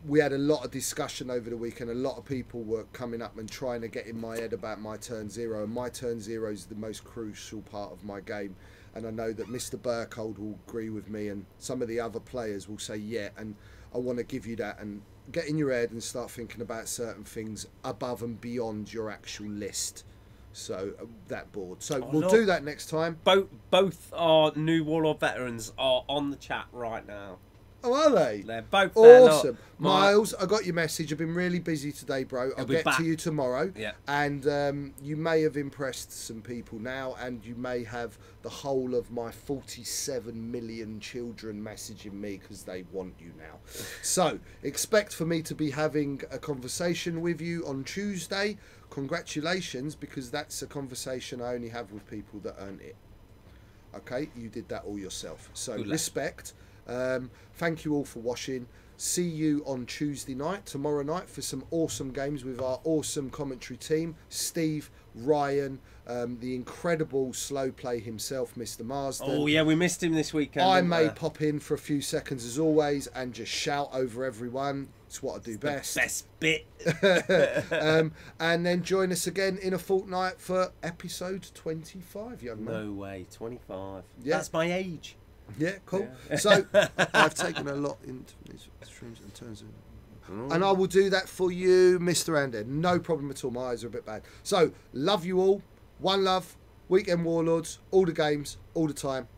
We had a lot of discussion over the weekend. A lot of people were coming up and trying to get in my head about my turn 0. And my turn 0 is the most crucial part of my game. And I know that Mr. Burkhold will agree with me, and some of the other players will say, yeah, and I want to give you that and get in your head and start thinking about certain things above and beyond your actual list. So that board. So we'll do that next time. Both our new Warlord veterans are on the chat right now. Oh, are they? They're both there. Awesome. Miles, I got your message. I've been really busy today, bro. I'll get to you tomorrow. Yeah. And you may have impressed some people now, and you may have the whole of my 47 million children messaging me because they want you now. So, expect for me to be having a conversation with you on Tuesday. Congratulations, because that's a conversation I only have with people that earn it. Okay? You did that all yourself. So, respect. Thank you all for watching. See you on Tuesday night, tomorrow night, for some awesome games with our awesome commentary team. Steve, Ryan, the incredible slow play himself, Mr. Marsden. Oh yeah, we missed him this weekend. I may pop in for a few seconds as always and just shout over everyone. It's what I do best. The best bit. And then join us again in a fortnight for episode 25, young man. No way, 25. Yeah. That's my age. Yeah, cool. Yeah. So I've taken a lot into these streams in terms of, and I will do that for you, Mr. Ander. No problem at all. My eyes are a bit bad. So love you all. One love. Weekend Warlords. All the games. All the time.